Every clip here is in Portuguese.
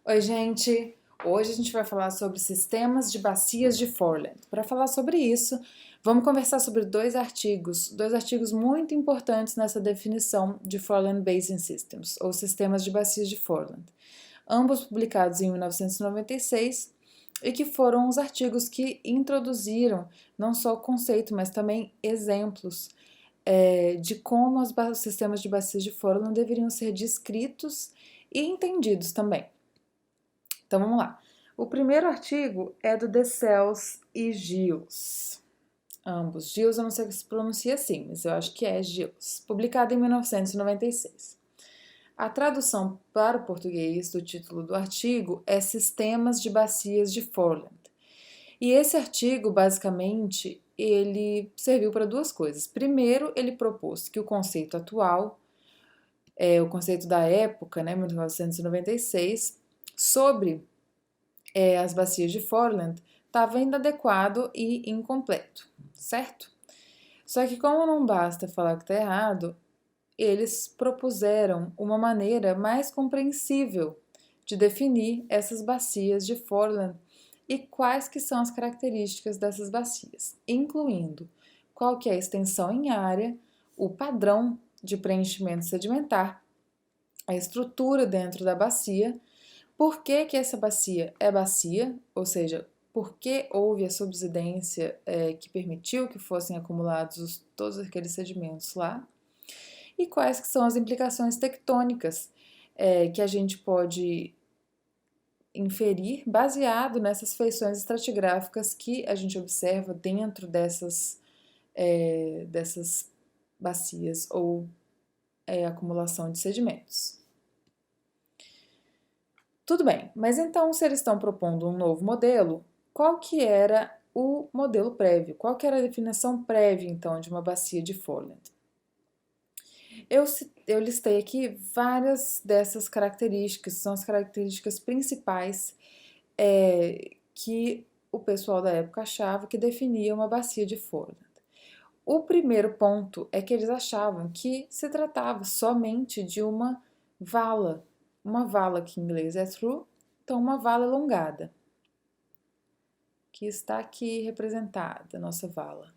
Oi, gente! Hoje a gente vai falar sobre sistemas de bacias de Foreland. Para falar sobre isso, vamos conversar sobre dois artigos muito importantes nessa definição de Foreland Basin Systems, ou sistemas de bacias de Foreland. Ambos publicados em 1996 e que foram os artigos que introduziram não só o conceito, mas também exemplos de como os sistemas de bacias de Foreland deveriam ser descritos e entendidos também. Então vamos lá. O primeiro artigo é do Dessels e Giles. Ambos. Giles eu não sei se pronuncia assim, mas eu acho que é Giles. Publicado em 1996. A tradução para o português do título do artigo é Sistemas de Bacias de Foreland. E esse artigo, basicamente, ele serviu para duas coisas. Primeiro, ele propôs que o conceito atual, o conceito da época, 1996, sobre as bacias de Foreland, estava inadequado e incompleto, certo? Só que como não basta falar que está errado, eles propuseram uma maneira mais compreensível de definir essas bacias de Foreland e quais que são as características dessas bacias, incluindo qual que é a extensão em área, o padrão de preenchimento sedimentar, a estrutura dentro da bacia, por que que essa bacia é bacia, ou seja, por que houve a subsidência que permitiu que fossem acumulados todos aqueles sedimentos lá, e quais que são as implicações tectônicas que a gente pode inferir baseado nessas feições estratigráficas que a gente observa dentro dessas bacias ou acumulação de sedimentos. Tudo bem, mas então se eles estão propondo um novo modelo, qual que era o modelo prévio? Qual que era a definição prévia, então, de uma bacia de Foreland? Eu listei aqui várias dessas características, são as características principais que o pessoal da época achava que definia uma bacia de Foreland. O primeiro ponto é que eles achavam que se tratava somente de uma vala que em inglês é through, então uma vala alongada, que está aqui representada, a nossa vala.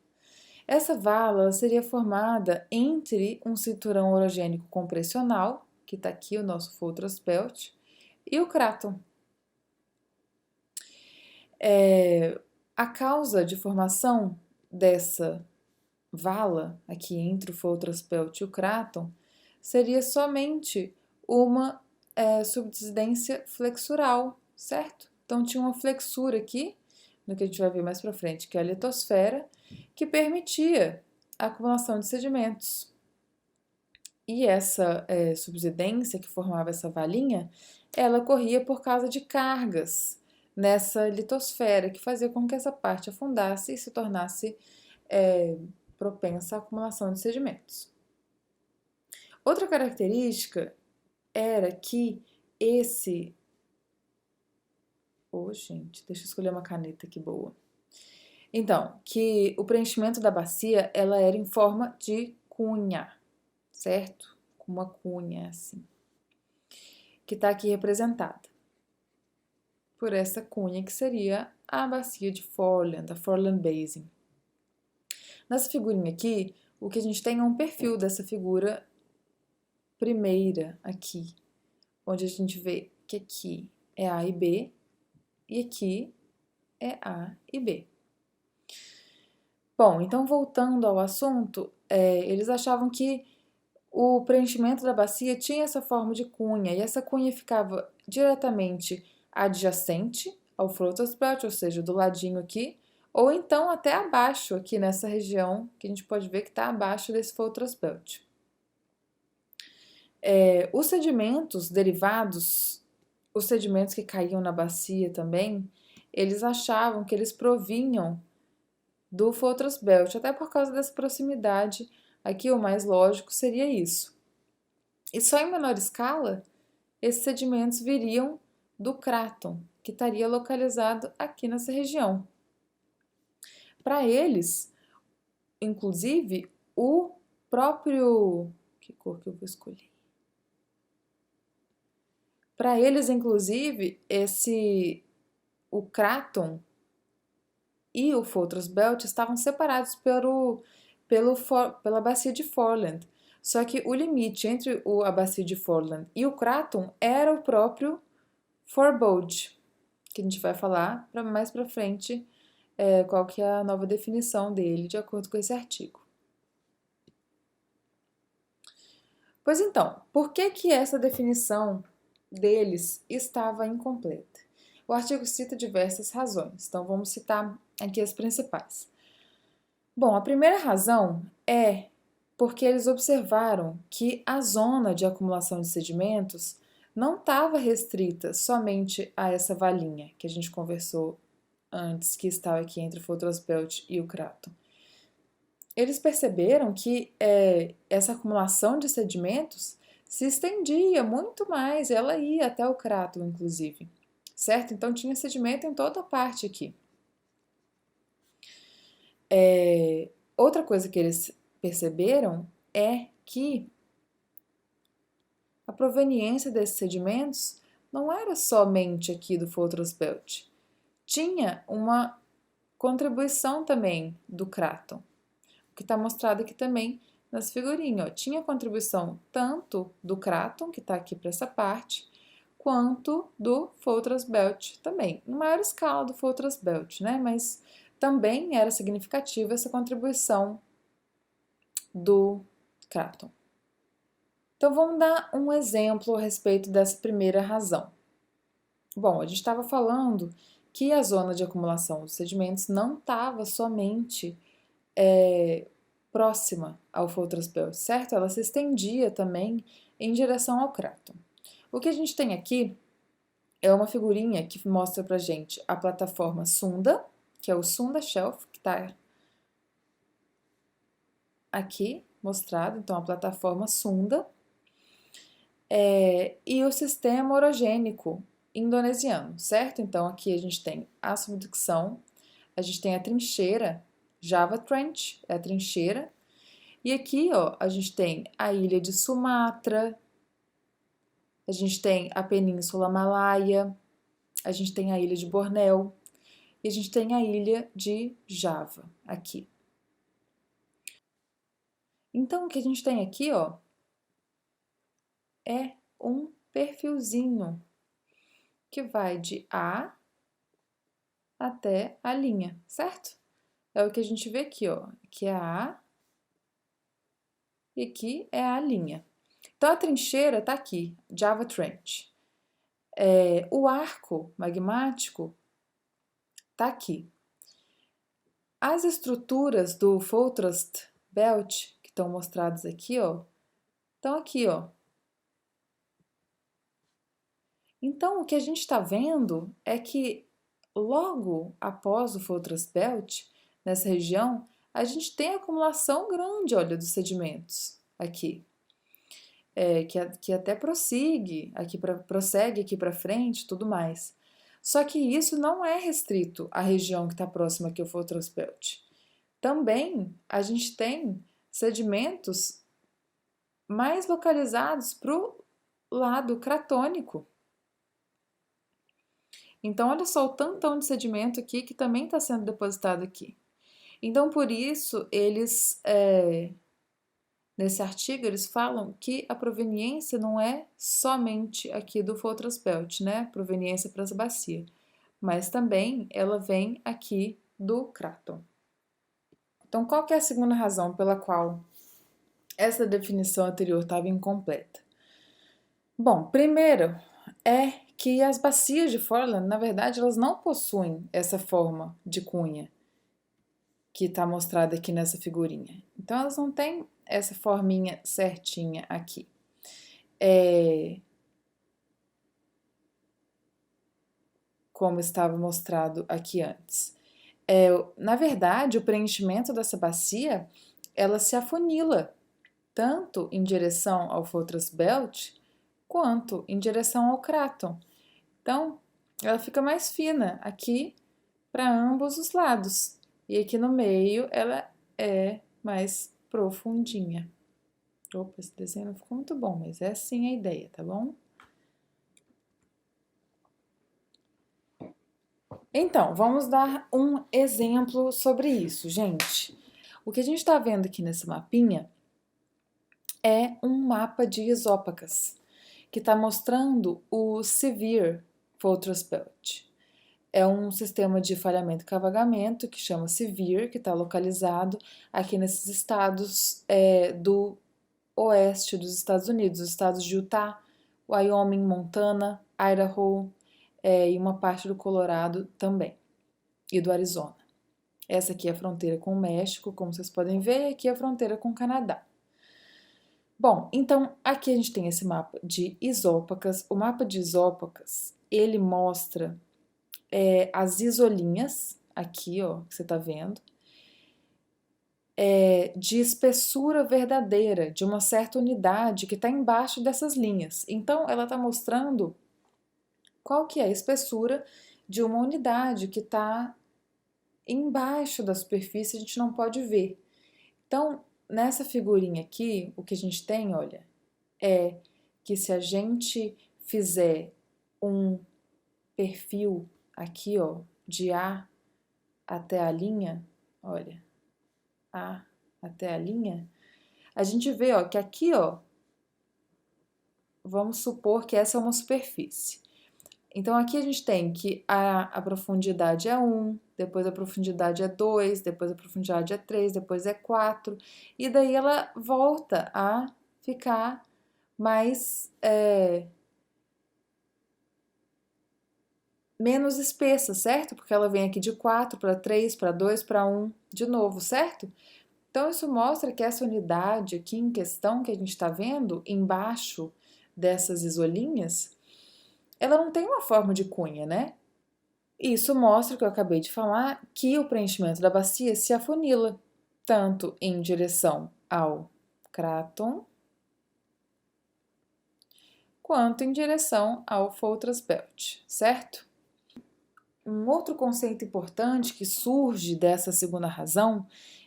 Essa vala seria formada entre um cinturão orogênico compressional, que está aqui o nosso Fultrosbelt, e o cráton. A causa de formação dessa vala, aqui entre o Fultrosbelt e o cráton, seria somente uma subsidência flexural, certo? Então tinha uma flexura aqui, no que a gente vai ver mais para frente, que é a litosfera, que permitia a acumulação de sedimentos. E essa subsidência que formava essa valinha, ela ocorria por causa de cargas nessa litosfera, que fazia com que essa parte afundasse e se tornasse propensa à acumulação de sedimentos. Outra característica era que esse... gente, deixa eu escolher uma caneta aqui boa. Então, que o preenchimento da bacia, ela era em forma de cunha, certo? Com uma cunha assim, que está aqui representada por essa cunha, que seria a bacia de Foreland, a Foreland Basin. Nessa figurinha aqui, o que a gente tem é um perfil dessa figura primeira aqui, onde a gente vê que aqui é A e B, e aqui é A e B. Bom, então voltando ao assunto, eles achavam que o preenchimento da bacia tinha essa forma de cunha, e essa cunha ficava diretamente adjacente ao Fultrosbelt, ou seja, do ladinho aqui, ou então até abaixo, aqui nessa região, que a gente pode ver que está abaixo desse Fultrosbelt. Os sedimentos derivados, os sedimentos que caíam na bacia também, eles achavam que eles provinham do Fultrosbelt, até por causa dessa proximidade. Aqui o mais lógico seria isso. E só em menor escala, esses sedimentos viriam do cráton, que estaria localizado aqui nessa região. Para eles, inclusive, o próprio... Que cor que eu vou escolher? Para eles, inclusive, o Craton e o Fortress Belt estavam separados pela bacia de Foreland. Só que o limite entre a bacia de Foreland e o Craton era o próprio Forbode, que a gente vai falar mais para frente qual que é a nova definição dele, de acordo com esse artigo. Pois então, por que essa definição deles estava incompleta? O artigo cita diversas razões, então vamos citar aqui as principais. Bom, a primeira razão é porque eles observaram que a zona de acumulação de sedimentos não estava restrita somente a essa valinha que a gente conversou antes, que estava aqui entre o Fortress Belt e o Craton. Eles perceberam que essa acumulação de sedimentos se estendia muito mais, ela ia até o Craton, inclusive, certo? Então tinha sedimento em toda a parte aqui. Outra coisa que eles perceberam é que a proveniência desses sedimentos não era somente aqui do Fortress Belt. Tinha uma contribuição também do Craton, que está mostrado aqui também nas figurinhas. Ó. Tinha contribuição tanto do Craton, que está aqui para essa parte, quanto do Fortress Belt também. Em maior escala do Fortress Belt, né? Mas também era significativa essa contribuição do Craton. Então, vamos dar um exemplo a respeito dessa primeira razão. Bom, a gente estava falando que a zona de acumulação dos sedimentos não estava somente próxima ao Fortress Belt, certo? Ela se estendia também em direção ao Craton. O que a gente tem aqui é uma figurinha que mostra pra gente a plataforma Sunda, que é o Sunda Shelf, que está aqui mostrado, então a plataforma Sunda, e o sistema orogênico indonesiano, certo? Então aqui a gente tem a subducção, a gente tem a trincheira, Java Trench, é a trincheira, e aqui ó, a gente tem a ilha de Sumatra, a gente tem a Península Malaia, a gente tem a ilha de Bornéu e a gente tem a ilha de Java aqui. Então o que a gente tem aqui ó, é um perfilzinho que vai de A até a linha, certo? É o que a gente vê aqui, ó. Aqui é a A e aqui é a linha. Então a trincheira tá aqui, Java Trench. O arco magmático tá aqui. As estruturas do Fortress Belt, que estão mostradas aqui, ó, estão aqui, ó. Então, o que a gente está vendo é que logo após o Fortress Belt, nessa região, a gente tem acumulação grande, olha, dos sedimentos aqui. Que até prossegue aqui para frente e tudo mais. Só que isso não é restrito à região que está próxima aqui ao Fortress Belt. Também a gente tem sedimentos mais localizados para o lado cratônico. Então, olha só o tantão de sedimento aqui que também está sendo depositado aqui. Então, por isso, nesse artigo, eles falam que a proveniência não é somente aqui do Fortress Belt, né? Proveniência para essa bacia. Mas também ela vem aqui do Craton. Então, qual que é a segunda razão pela qual essa definição anterior estava incompleta? Bom, primeiro é que as bacias de Foreland, na verdade, elas não possuem essa forma de cunha que está mostrada aqui nessa figurinha. Então, elas não têm essa forminha certinha aqui. Como estava mostrado aqui antes. Na verdade, o preenchimento dessa bacia, ela se afunila tanto em direção ao Fortress Belt quanto em direção ao Craton. Então, ela fica mais fina aqui para ambos os lados. E aqui no meio ela é mais profundinha. Opa, esse desenho não ficou muito bom, mas é assim a ideia, tá bom? Então, vamos dar um exemplo sobre isso, gente. O que a gente está vendo aqui nesse mapinha é um mapa de isópacas, que está mostrando o Severe Fortress Belt. É um sistema de falhamento e cavagamento que chama Severe, que está localizado aqui nesses estados do oeste dos Estados Unidos, os estados de Utah, Wyoming, Montana, Idaho e uma parte do Colorado também, e do Arizona. Essa aqui é a fronteira com o México, como vocês podem ver, e aqui é a fronteira com o Canadá. Bom, então aqui a gente tem esse mapa de isópacas. O mapa de isópacas, ele mostra as isolinhas, aqui ó, que você tá vendo, de espessura verdadeira, de uma certa unidade que está embaixo dessas linhas. Então, ela está mostrando qual que é a espessura de uma unidade que está embaixo da superfície, a gente não pode ver. Então, nessa figurinha aqui, o que a gente tem, olha, é que se a gente fizer um perfil aqui, ó, de A até a linha, olha, A até a linha, a gente vê, ó, que aqui, ó, vamos supor que essa é uma superfície. Então, aqui a gente tem que a profundidade é 1, depois a profundidade é 2, depois a profundidade é 3, depois é 4, e daí ela volta a ficar mais menos espessa, certo? Porque ela vem aqui de 4 para 3, para 2, para 1, de novo, certo? Então, isso mostra que essa unidade aqui em questão que a gente está vendo embaixo dessas isolinhas, ela não tem uma forma de cunha, né? Isso mostra o que eu acabei de falar, que o preenchimento da bacia se afunila, tanto em direção ao cráton, quanto em direção ao Fortress Belt, certo? Um outro conceito importante que surge dessa segunda razão,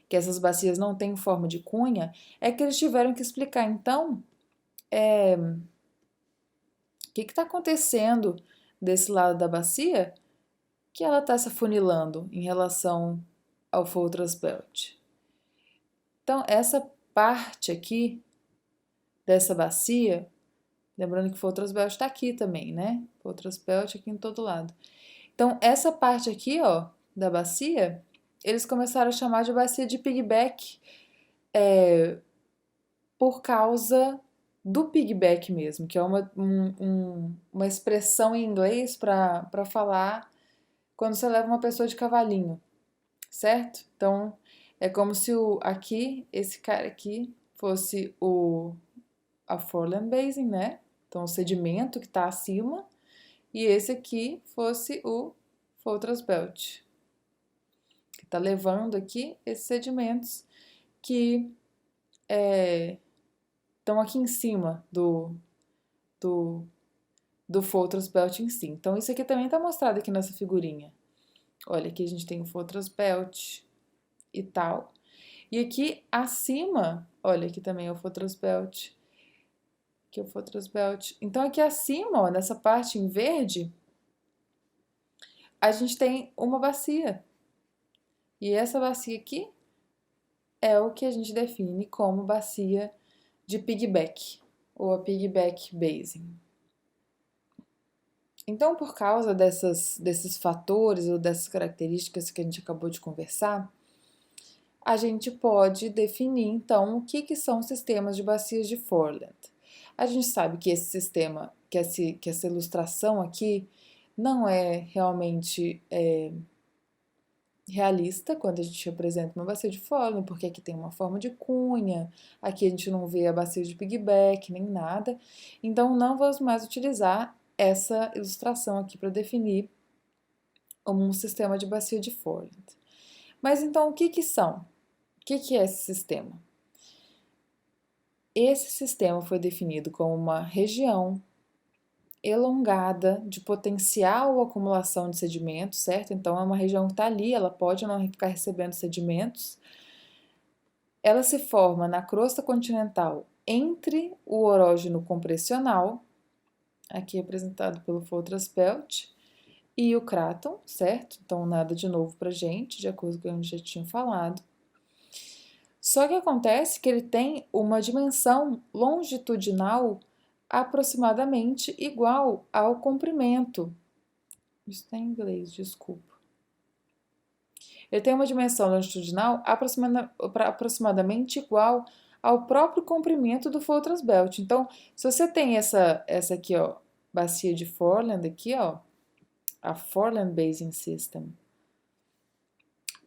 que essas bacias não têm forma de cunha, é que eles tiveram que explicar, então, o que está acontecendo desse lado da bacia que ela está se afunilando em relação ao Fortress Belt. Então, essa parte aqui dessa bacia, lembrando que o Fortress Belt está aqui também, né? Fortress Belt aqui em todo lado. Então, essa parte aqui, ó, da bacia, eles começaram a chamar de bacia de piggyback por causa do piggyback mesmo, que é uma expressão em inglês para falar quando você leva uma pessoa de cavalinho, certo? Então, é como se esse cara aqui, fosse a Foreland Basin, né? Então, o sedimento que está acima, e esse aqui fosse o Fortress Belt, que está levando aqui esses sedimentos que estão aqui em cima do Fortress Belt em si. Então, isso aqui também está mostrado aqui nessa figurinha. Olha, aqui a gente tem o Fortress Belt e tal. E aqui acima, olha, aqui também é o Fortress Belt. Aqui é o Fortress Belt. Então, aqui acima, ó, nessa parte em verde, a gente tem uma bacia. E essa bacia aqui é o que a gente define como bacia de piggyback, ou a piggyback basin. Então, por causa desses fatores ou dessas características que a gente acabou de conversar, a gente pode definir, então, o que são sistemas de bacias de Foreland. A gente sabe que esse sistema, que essa ilustração aqui, não é realmente realista quando a gente apresenta uma bacia de Foreland, porque aqui tem uma forma de cunha, aqui a gente não vê a bacia de piggyback, nem nada. Então, não vamos mais utilizar essa ilustração aqui para definir um sistema de bacia de Foreland. Mas então, o que são? O que é esse sistema? Esse sistema foi definido como uma região elongada, de potencial acumulação de sedimentos, certo? Então, é uma região que está ali, ela pode não ficar recebendo sedimentos. Ela se forma na crosta continental entre o orógeno compressional, aqui representado pelo Foltras-Belt, e o cráton, certo? Então, nada de novo pra gente, de acordo com o que a gente já tinha falado. Só que acontece que ele tem uma dimensão longitudinal aproximadamente igual ao comprimento. Isso está em inglês, desculpa. Ele tem uma dimensão longitudinal aproximadamente igual ao próprio comprimento do Foltras Belt. Então, se você tem essa aqui, ó, bacia de Foreland aqui, ó, a Foreland Basin System,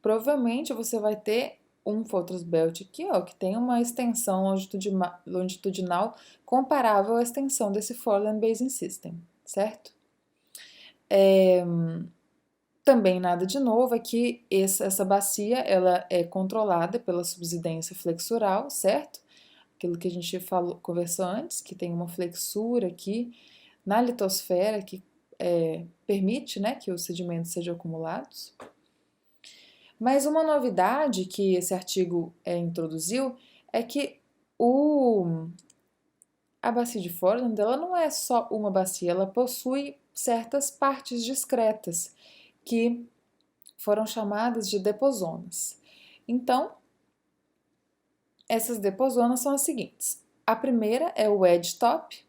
provavelmente você vai ter um Foltras Belt aqui, ó, que tem uma extensão longitudinal comparável à extensão desse Foreland Basin System, certo? Também nada de novo é que essa bacia ela é controlada pela subsidência flexural, certo? Aquilo que a gente conversou antes, que tem uma flexura aqui na litosfera que permite, né, que os sedimentos sejam acumulados. Mas uma novidade que esse artigo introduziu é que a bacia de Foreland ela não é só uma bacia, ela possui certas partes discretas que foram chamadas de depozonas. Então, essas depozonas são as seguintes. A primeira é o edge top,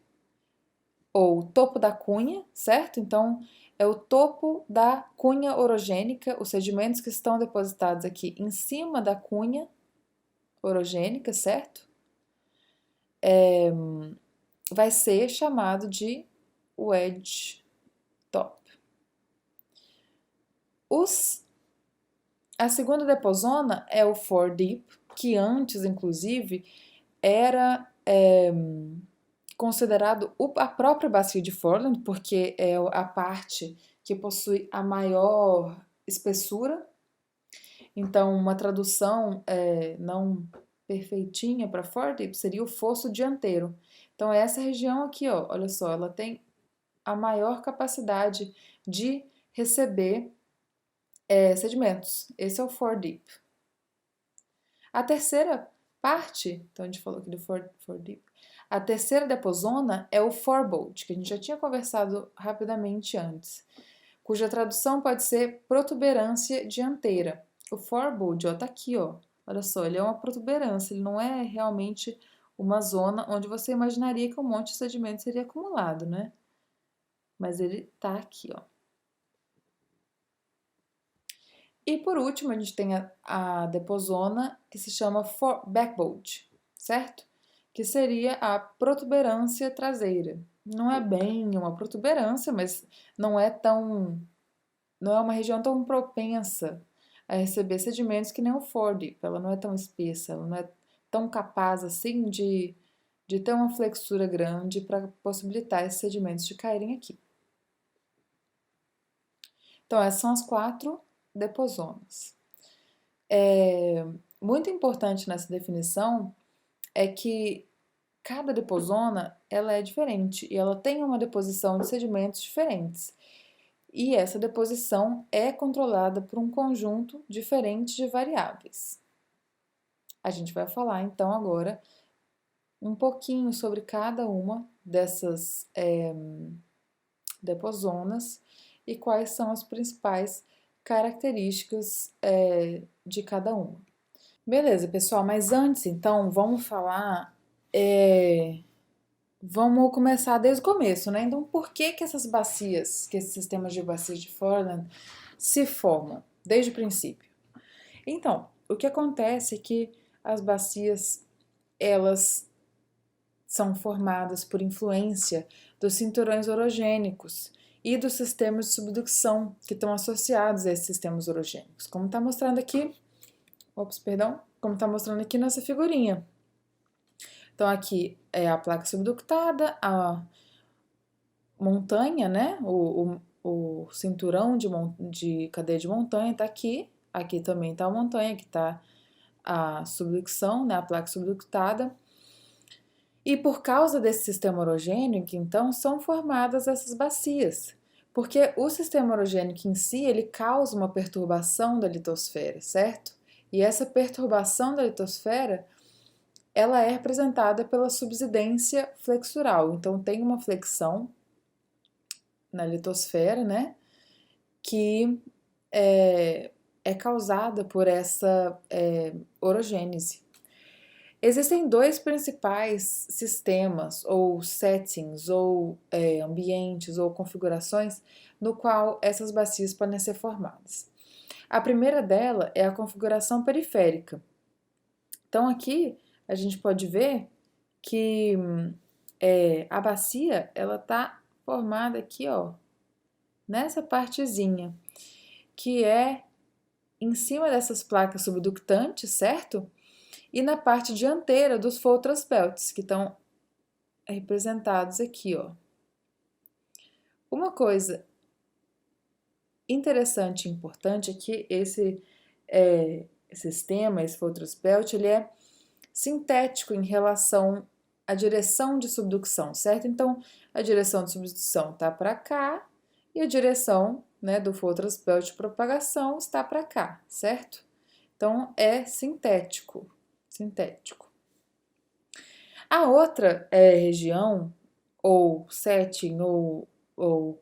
ou topo da cunha, certo? Então, é o topo da cunha orogênica, os sedimentos que estão depositados aqui em cima da cunha orogênica, certo? Vai ser chamado de wedge top. A segunda deposona é o foredeep, que antes, inclusive, era considerado a própria bacia de Foreland, porque é a parte que possui a maior espessura. Então, uma tradução não perfeitinha para foredeep seria o fosso dianteiro. Então, essa região aqui, ó, olha só, ela tem a maior capacidade de receber sedimentos. Esse é o foredeep. A terceira parte, então a gente falou aqui do foredeep, a terceira deposona é o forebolt, que a gente já tinha conversado rapidamente antes, cuja tradução pode ser protuberância dianteira. O forebolt, ó, tá aqui, ó. Olha só, ele é uma protuberância, ele não é realmente uma zona onde você imaginaria que um monte de sedimento seria acumulado, né? Mas ele tá aqui, ó. E por último, a gente tem a deposona que se chama backbolt, certo? Que seria a protuberância traseira. Não é bem uma protuberância, mas não é uma região tão propensa a receber sedimentos que nem o foredeep. Ela não é tão espessa, ela não é tão capaz assim de ter uma flexura grande para possibilitar esses sedimentos de caírem aqui. Então, essas são as 4 depozonas. Muito importante nessa definição é que cada deposona ela é diferente e ela tem uma deposição de sedimentos diferentes. E essa deposição é controlada por um conjunto diferente de variáveis. A gente vai falar então agora um pouquinho sobre cada uma dessas depozonas e quais são as principais características de cada uma. Beleza, pessoal, mas antes então vamos falar. Vamos começar desde o começo, né? Então, por que essas bacias, que esses sistemas de bacias de Foreland se formam desde o princípio? Então, o que acontece é que as bacias, elas são formadas por influência dos cinturões orogênicos e dos sistemas de subducção que estão associados a esses sistemas orogênicos, como está mostrando aqui, como está mostrando aqui nessa figurinha. Então, aqui é a placa subductada, a montanha, né? O cinturão de cadeia de montanha está aqui. Aqui também está a montanha, aqui está a subducção, né? A placa subductada. E por causa desse sistema orogênico, então, são formadas essas bacias, porque o sistema orogênico em si, ele causa uma perturbação da litosfera, certo? E essa perturbação da litosfera, ela é representada pela subsidência flexural. Então, tem uma flexão na litosfera, né, que é causada por essa orogênese. Existem dois principais sistemas, ou settings, ou ambientes, ou configurações, no qual essas bacias podem ser formadas. A primeira dela é a configuração periférica. Então, aqui a gente pode ver que a bacia ela está formada aqui, ó, nessa partezinha, que é em cima dessas placas subductantes, certo? E na parte dianteira dos Foltras Pelts, que estão representados aqui, ó. Uma coisa interessante e importante é que esse sistema, esse Foltras Pelt, ele é sintético em relação à direção de subducção, certo? Então, a direção de subdução está para cá e a direção, né, do Foltras Pelt de propagação está para cá, certo? Então, é sintético. A outra região, ou setting, ou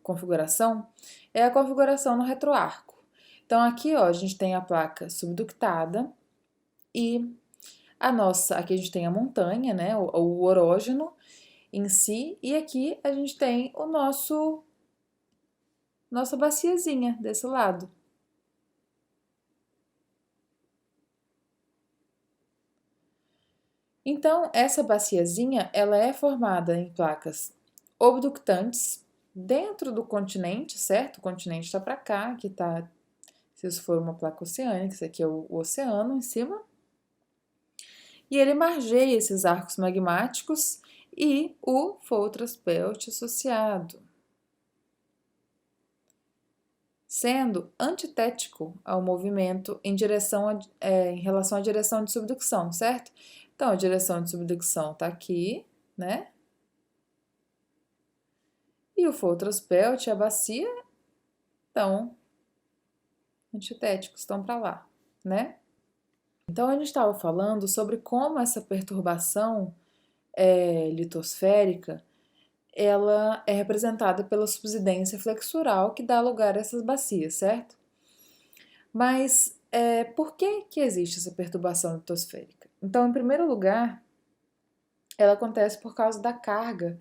configuração, é a configuração no retroarco. Então, aqui ó, a gente tem a placa subductada e aqui a gente tem a montanha, né, o orógeno em si, e aqui a gente tem o nossa baciazinha desse lado. Então, essa baciazinha, ela é formada em placas obductantes dentro do continente, certo? O continente está para cá, que está, se isso for uma placa oceânica, isso aqui é o oceano em cima. E ele margeia esses arcos magmáticos e o Foltras Pelt associado, sendo antitético ao movimento em relação à direção de subducção, certo? Então, a direção de subducção está aqui, né? E o Foltras Pelt e a bacia estão antitéticos, estão para lá, né? Então, a gente estava falando sobre como essa perturbação litosférica ela é representada pela subsidência flexural que dá lugar a essas bacias, certo? Mas por que existe essa perturbação litosférica? Então, em primeiro lugar, ela acontece por causa da carga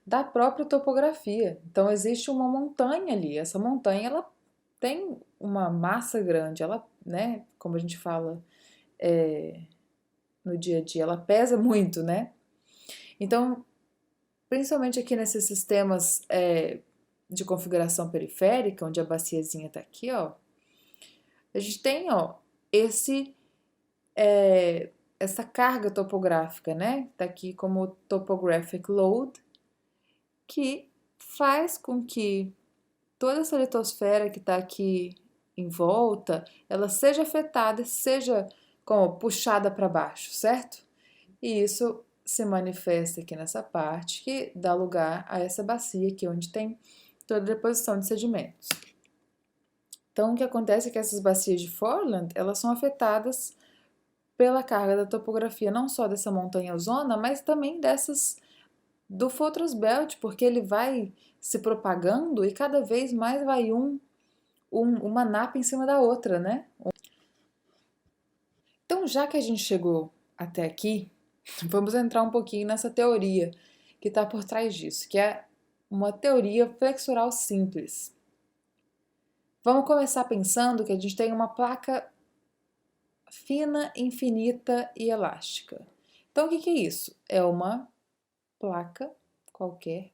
da própria topografia. Então, existe uma montanha ali. Essa montanha ela tem uma massa grande, ela, né, como a gente fala no dia a dia, ela pesa muito, né? Então, principalmente aqui nesses sistemas de configuração periférica, onde a baciazinha está aqui, ó, a gente tem, ó, essa carga topográfica, né? Tá aqui como topographic load, que faz com que toda essa litosfera que está aqui em volta, ela seja afetada, seja como puxada para baixo, certo? E isso se manifesta aqui nessa parte que dá lugar a essa bacia aqui, onde tem toda a deposição de sedimentos. Então, o que acontece é que essas bacias de Foreland, elas são afetadas pela carga da topografia, não só dessa montanha-zona, mas também dessas do Foltras Belt, porque ele vai se propagando e cada vez mais vai uma napa em cima da outra, né? Então, já que a gente chegou até aqui, vamos entrar um pouquinho nessa teoria que está por trás disso, que é uma teoria flexural simples. Vamos começar pensando que a gente tem uma placa fina, infinita e elástica. Então, o que é isso? É uma placa qualquer,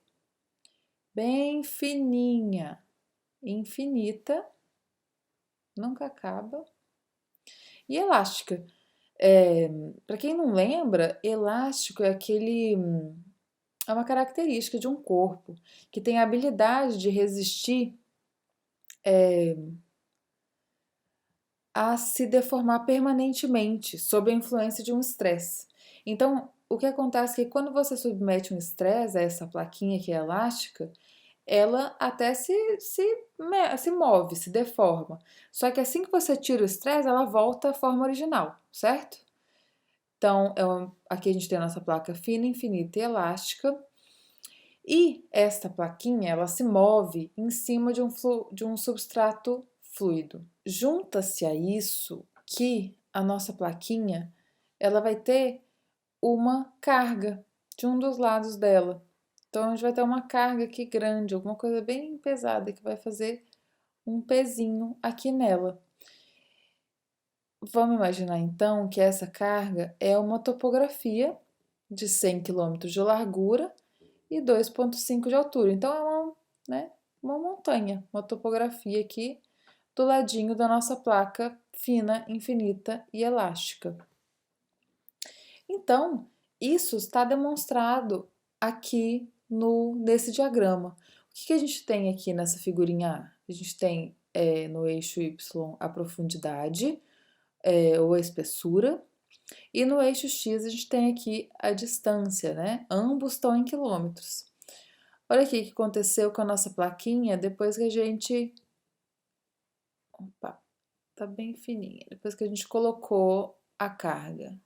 bem fininha, infinita, nunca acaba, e elástica. Para quem não lembra, elástico é uma característica de um corpo que tem a habilidade de resistir a se deformar permanentemente sob a influência de um estresse. Então, o que acontece é que quando você submete um estresse a essa plaquinha que é elástica, ela até se move, se deforma. Só que assim que você tira o estresse, ela volta à forma original, certo? Então, aqui a gente tem a nossa placa fina, infinita e elástica. E esta plaquinha, ela se move em cima de um substrato fluido. Junta-se a isso que a nossa plaquinha, ela vai ter uma carga de um dos lados dela. Então, a gente vai ter uma carga aqui grande, alguma coisa bem pesada que vai fazer um pezinho aqui nela. Vamos imaginar então que essa carga é uma topografia de 100 km de largura e 2,5 de altura. Então é uma montanha, uma topografia aqui do ladinho da nossa placa fina, infinita e elástica. Então, isso está demonstrado aqui nesse diagrama. O que a gente tem aqui nessa figurinha A? A gente tem no eixo Y a profundidade ou a espessura, e no eixo X a gente tem aqui a distância, né? Ambos estão em quilômetros. Olha aqui o que aconteceu com a nossa plaquinha depois que a gente... Opa, tá bem fininha. Depois que a gente colocou a carga.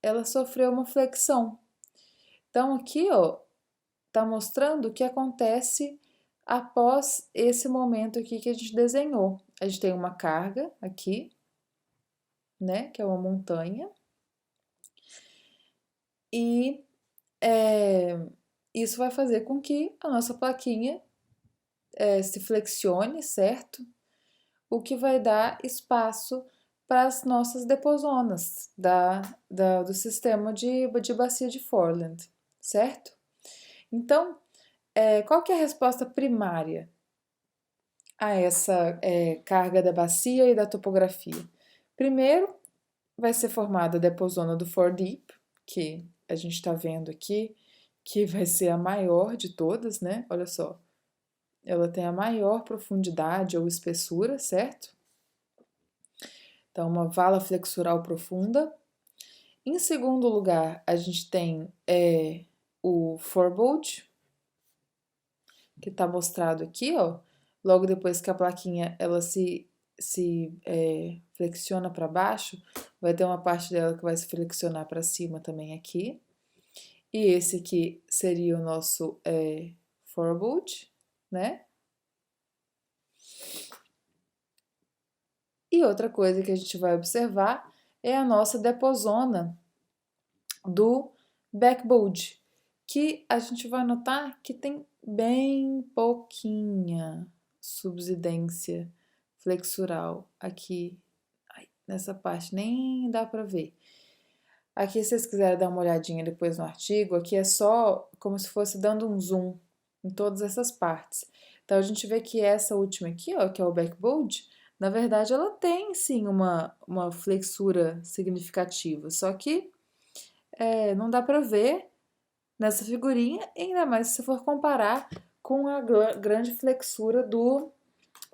Ela sofreu uma flexão. Então aqui, ó, tá mostrando o que acontece após esse momento aqui que a gente desenhou. A gente tem uma carga aqui, né, que é uma montanha. E isso vai fazer com que a nossa plaquinha se flexione, certo? O que vai dar espaço para as nossas deposonas do sistema de bacia de Foreland, certo? Então, qual que é a resposta primária a essa carga da bacia e da topografia? Primeiro, vai ser formada a deposona do Foredeep, que a gente está vendo aqui, que vai ser a maior de todas, né? Olha só, ela tem a maior profundidade ou espessura, certo? Então, uma vala flexural profunda. Em segundo lugar, a gente tem o forebode, que está mostrado aqui, ó. Logo depois que a plaquinha ela se flexiona para baixo, vai ter uma parte dela que vai se flexionar para cima também aqui. E esse aqui seria o nosso forebode, né? E outra coisa que a gente vai observar é a nossa deposona do backbode, que a gente vai notar que tem bem pouquinha subsidência flexural aqui. Ai, nessa parte nem dá para ver. Aqui, se vocês quiserem dar uma olhadinha depois no artigo, aqui é só como se fosse dando um zoom em todas essas partes. Então, a gente vê que essa última aqui, ó, que é o backbode, na verdade, ela tem sim uma flexura significativa, só que não dá para ver nessa figurinha, ainda mais se você for comparar com a grande flexura do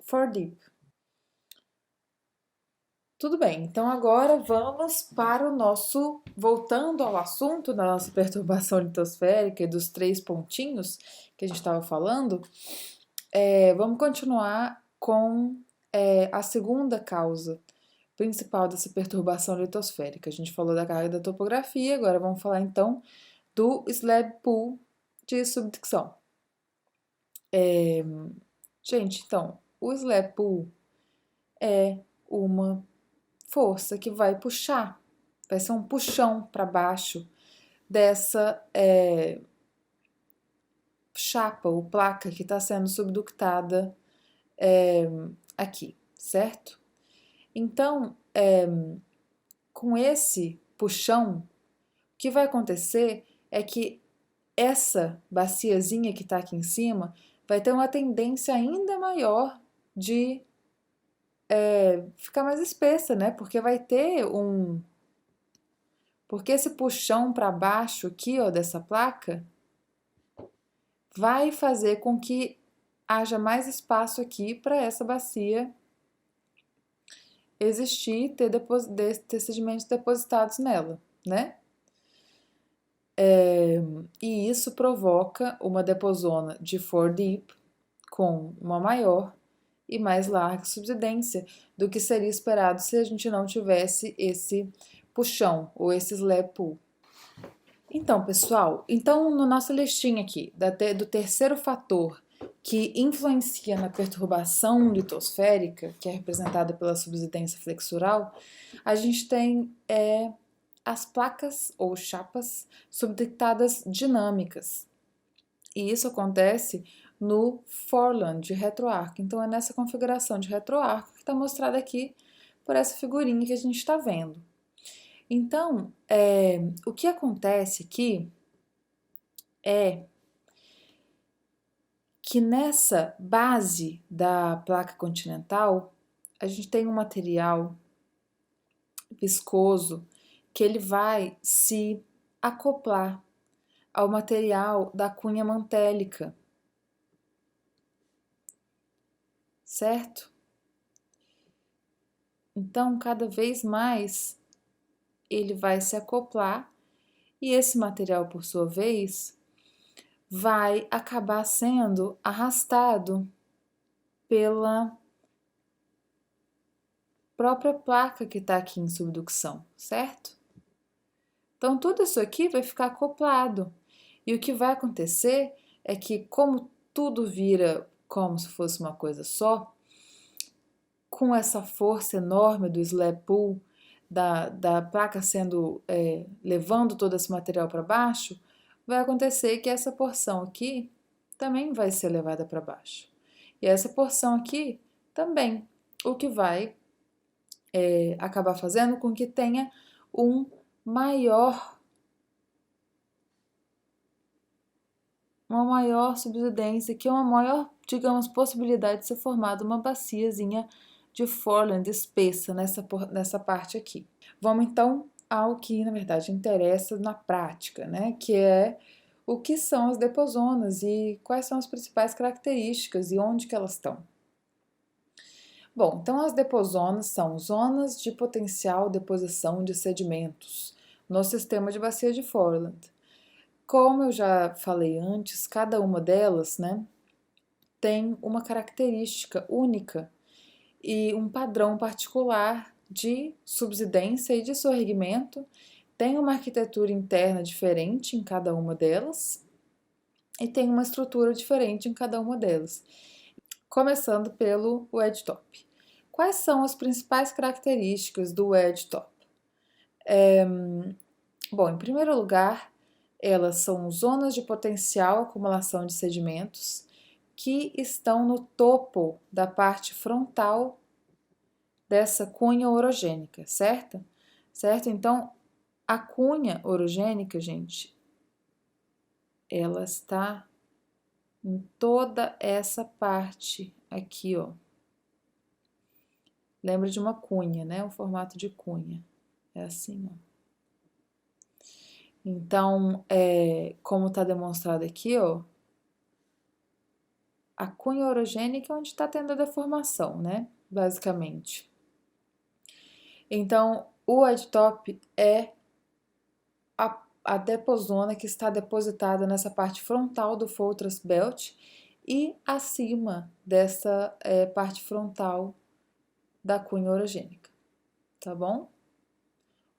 Foredeep. Tudo bem, então agora vamos para o nosso, voltando ao assunto da nossa perturbação litosférica e dos 3 pontinhos que a gente estava falando, vamos continuar com a segunda causa principal dessa perturbação litosférica. A gente falou da carga da topografia, agora vamos falar então do slab pull de subducção. Gente, então, o slab pull é uma força que vai puxar, vai ser um puxão para baixo dessa chapa ou placa que está sendo subductada aqui, certo? Então, com esse puxão, o que vai acontecer é que essa baciazinha que está aqui em cima vai ter uma tendência ainda maior de ficar mais espessa, né? Porque vai ter porque esse puxão para baixo aqui, ó, dessa placa, vai fazer com que haja mais espaço aqui para essa bacia existir e ter sedimentos depositados nela, né? E isso provoca uma deposona de 4 deep com uma maior e mais larga subsidência do que seria esperado se a gente não tivesse esse puxão ou esse slab pull. Então, pessoal, no nossa listinha aqui do terceiro fator que influencia na perturbação litosférica, que é representada pela subsidência flexural, a gente tem as placas ou chapas subductadas dinâmicas. E isso acontece no foreland de retroarco. Então, é nessa configuração de retroarco que está mostrada aqui por essa figurinha que a gente está vendo. Então, o que acontece aqui é que nessa base da placa continental, a gente tem um material viscoso que ele vai se acoplar ao material da cunha mantélica, certo? Então, cada vez mais ele vai se acoplar e esse material, por sua vez, vai acabar sendo arrastado pela própria placa que está aqui em subducção, certo? Então, tudo isso aqui vai ficar acoplado. E o que vai acontecer é que, como tudo vira como se fosse uma coisa só, com essa força enorme do slab pull, da placa levando todo esse material para baixo, vai acontecer que essa porção aqui também vai ser levada para baixo. E essa porção aqui também, o que vai acabar fazendo com que tenha uma maior subsidência, que é uma maior, digamos, possibilidade de ser formada uma baciazinha de foreland espessa nessa parte aqui. Vamos então ao que, na verdade, interessa na prática, né? Que é o que são as deposonas e quais são as principais características e onde que elas estão. Bom, então as deposonas são zonas de potencial deposição de sedimentos no sistema de bacia de foreland. Como eu já falei antes, cada uma delas, né, tem uma característica única e um padrão particular de subsidência e de sorregimento, tem uma arquitetura interna diferente em cada uma delas e tem uma estrutura diferente em cada uma delas. Começando pelo wedge top. Quais são as principais características do wedge top? Bom, em primeiro lugar, elas são zonas de potencial acumulação de sedimentos que estão no topo da parte frontal dessa cunha orogênica, certo? Certo? Então, a cunha orogênica, gente, ela está em toda essa parte aqui, ó. Lembra de uma cunha, né? O formato de cunha. É assim, ó. Então, como está demonstrado aqui, ó, a cunha orogênica é onde está tendo a deformação, né? Basicamente. Então, o wedge top é a deposona que está depositada nessa parte frontal do Foutras Belt e acima dessa parte frontal da cunha orogênica, tá bom?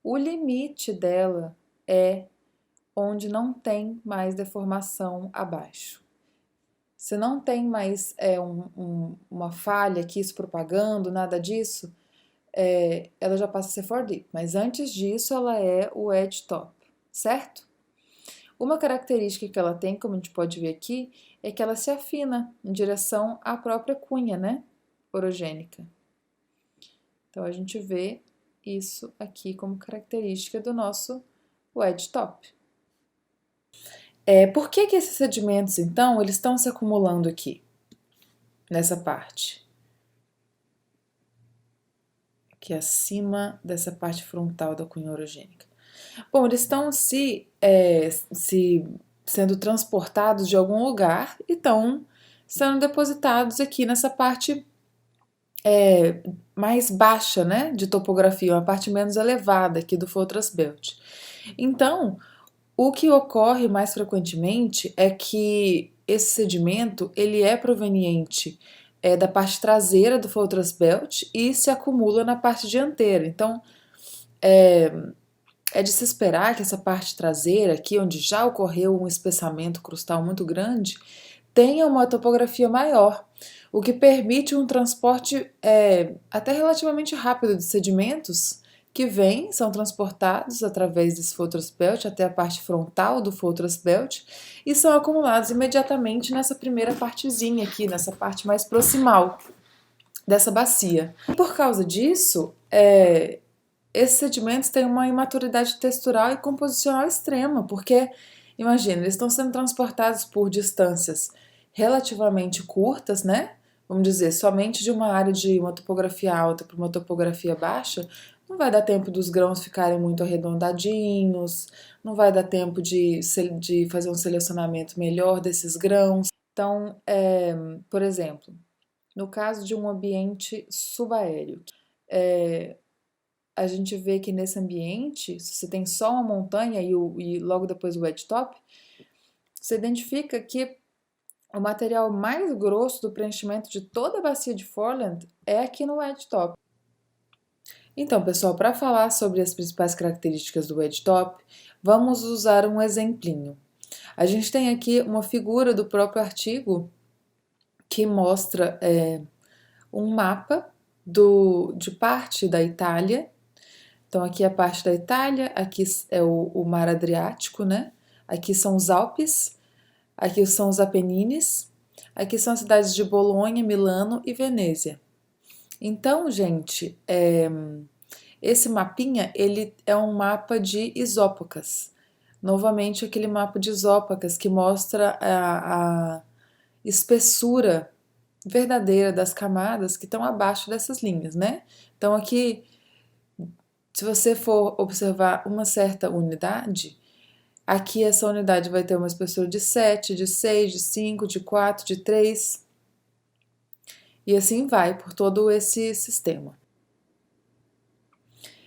O limite dela é onde não tem mais deformação abaixo. Se não tem mais uma falha aqui se propagando, nada disso, ela já passa a ser 4 deep, mas antes disso ela é o edge top, certo? Uma característica que ela tem, como a gente pode ver aqui, é que ela se afina em direção à própria cunha, né, orogênica. Então, a gente vê isso aqui como característica do nosso wedge top. Por que esses sedimentos, então, eles estão se acumulando aqui, nessa parte? Aqui acima dessa parte frontal da cunha orogênica. Bom, eles estão sendo transportados de algum lugar e estão sendo depositados aqui nessa parte mais baixa, né, de topografia, uma parte menos elevada aqui do Fortress Belt. Então, o que ocorre mais frequentemente é que esse sedimento ele é proveniente da parte traseira do Fortress Belt e se acumula na parte dianteira. Então, é de se esperar que essa parte traseira, aqui onde já ocorreu um espessamento crustal muito grande, tenha uma topografia maior, o que permite um transporte até relativamente rápido de sedimentos que vêm, são transportados através desse Fortress Belt até a parte frontal do Fortress Belt e são acumulados imediatamente nessa primeira partezinha aqui, nessa parte mais proximal dessa bacia. Por causa disso, esses sedimentos têm uma imaturidade textural e composicional extrema, porque, imagina, eles estão sendo transportados por distâncias relativamente curtas, né? Vamos dizer, somente de uma área de uma topografia alta para uma topografia baixa, não vai dar tempo dos grãos ficarem muito arredondadinhos, não vai dar tempo de fazer um selecionamento melhor desses grãos. Então, por exemplo, no caso de um ambiente subaéreo, a gente vê que nesse ambiente, se você tem só uma montanha e logo depois o edge top, você identifica que o material mais grosso do preenchimento de toda a bacia de Foreland é aqui no edge top. Então, pessoal, para falar sobre as principais características do edge top, vamos usar um exemplinho. A gente tem aqui uma figura do próprio artigo que mostra um mapa de parte da Itália. Então, aqui é a parte da Itália, aqui é o Mar Adriático, né? Aqui são os Alpes, aqui são os Apenines, aqui são as cidades de Bolonha, Milano e Venezia. Então, gente, esse mapinha, ele é um mapa de isópocas. Novamente, aquele mapa de isópocas que mostra a espessura verdadeira das camadas que estão abaixo dessas linhas, né? Então, aqui, se você for observar uma certa unidade, aqui essa unidade vai ter uma espessura de 7, de 6, de 5, de 4, de 3, e assim vai por todo esse sistema.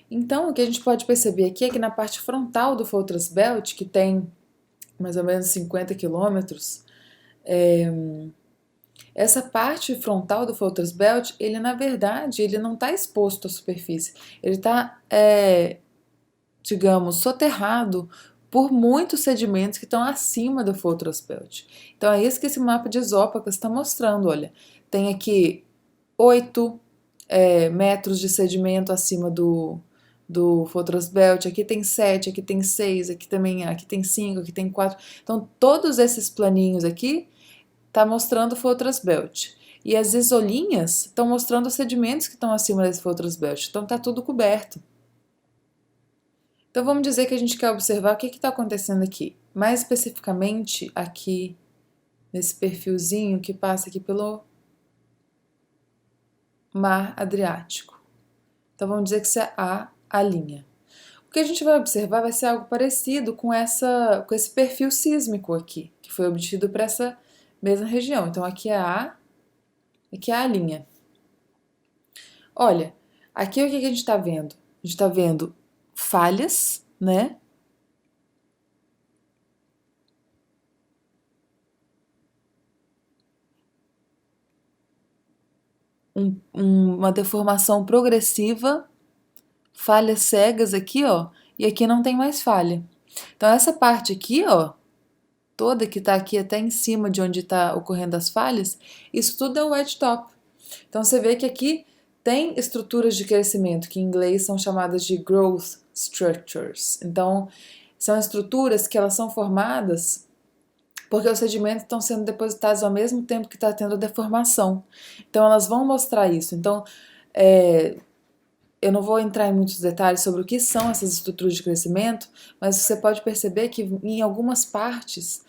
Então, o que a gente pode perceber aqui é que na parte frontal do Fortress Belt, que tem mais ou menos 50 quilômetros, essa parte frontal do Fortress Belt, ele na verdade, ele não está exposto à superfície, ele está, digamos, soterrado por muitos sedimentos que estão acima do Fortress Belt. Então é isso que esse mapa de isópocas está mostrando, olha, tem aqui 8 metros de sedimento acima do Fortress Belt, aqui tem 7, aqui tem 6, aqui também, aqui tem 5, aqui tem 4. Então todos esses planinhos aqui tá mostrando o Fortress Belt. E as isolinhas estão mostrando os sedimentos que estão acima desse Fortress Belt. Então tá tudo coberto. Então vamos dizer que a gente quer observar o que está acontecendo aqui. Mais especificamente aqui nesse perfilzinho que passa aqui pelo Mar Adriático. Então vamos dizer que isso é a linha. O que a gente vai observar vai ser algo parecido com esse perfil sísmico aqui, que foi obtido para essa mesma região. Então aqui é aqui é a linha. Olha, aqui o que a gente está vendo? A gente está vendo falhas, né? Uma deformação progressiva, falhas cegas aqui, ó, e aqui não tem mais falha. Então essa parte aqui, ó, toda que tá aqui até em cima de onde está ocorrendo as falhas, isso tudo é o edge top. Então você vê que aqui tem estruturas de crescimento, que em inglês são chamadas de growth structures. Então são estruturas que elas são formadas porque os sedimentos estão sendo depositados ao mesmo tempo que está tendo a deformação. Então elas vão mostrar isso. Então eu não vou entrar em muitos detalhes sobre o que são essas estruturas de crescimento, mas você pode perceber que em algumas partes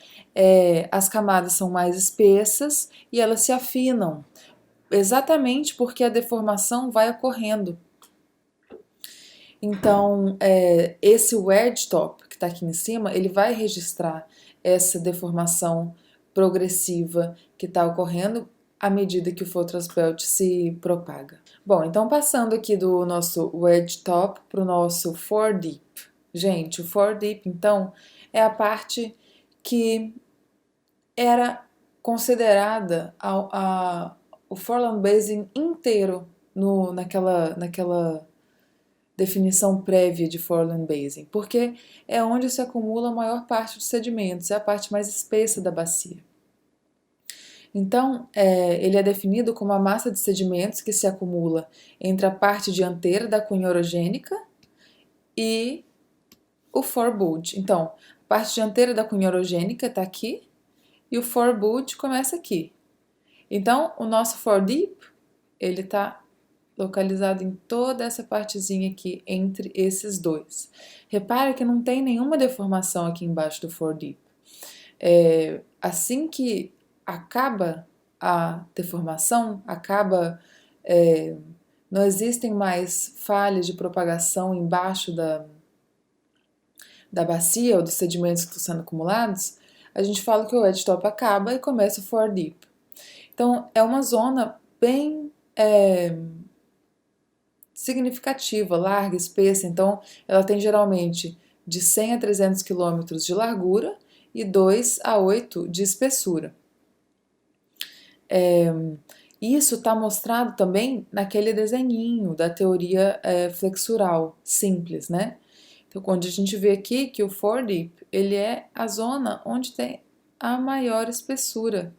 as camadas são mais espessas e elas se afinam, exatamente porque a deformação vai ocorrendo. Então, esse wedge top que está aqui em cima, ele vai registrar essa deformação progressiva que está ocorrendo à medida que o Fortress Belt se propaga. Bom, então passando aqui do nosso Wedge Top para o nosso Four Deep. Gente, o Four Deep, então, é a parte que era considerada o Foreland Basin inteiro naquela definição prévia de Foreland Basin, porque é onde se acumula a maior parte dos sedimentos, é a parte mais espessa da bacia. Então, ele é definido como a massa de sedimentos que se acumula entre a parte dianteira da cunha orogênica e o forebud. Então, a parte dianteira da cunha orogênica está aqui e o forebud começa aqui. Então, o nosso foredeep, ele está localizado em toda essa partezinha aqui entre esses dois. Repare que não tem nenhuma deformação aqui embaixo do foredeep. Assim que acaba a deformação, não existem mais falhas de propagação embaixo da bacia ou dos sedimentos que estão sendo acumulados, a gente fala que o wedge top acaba e começa o foredeep. Então, é uma zona bem significativa, larga, espessa. Então, ela tem geralmente de 100 a 300 quilômetros de largura e 2 a 8 de espessura. Isso está mostrado também naquele desenhinho da teoria flexural simples, né? Então, quando a gente vê aqui que o foredeep, ele é a zona onde tem a maior espessura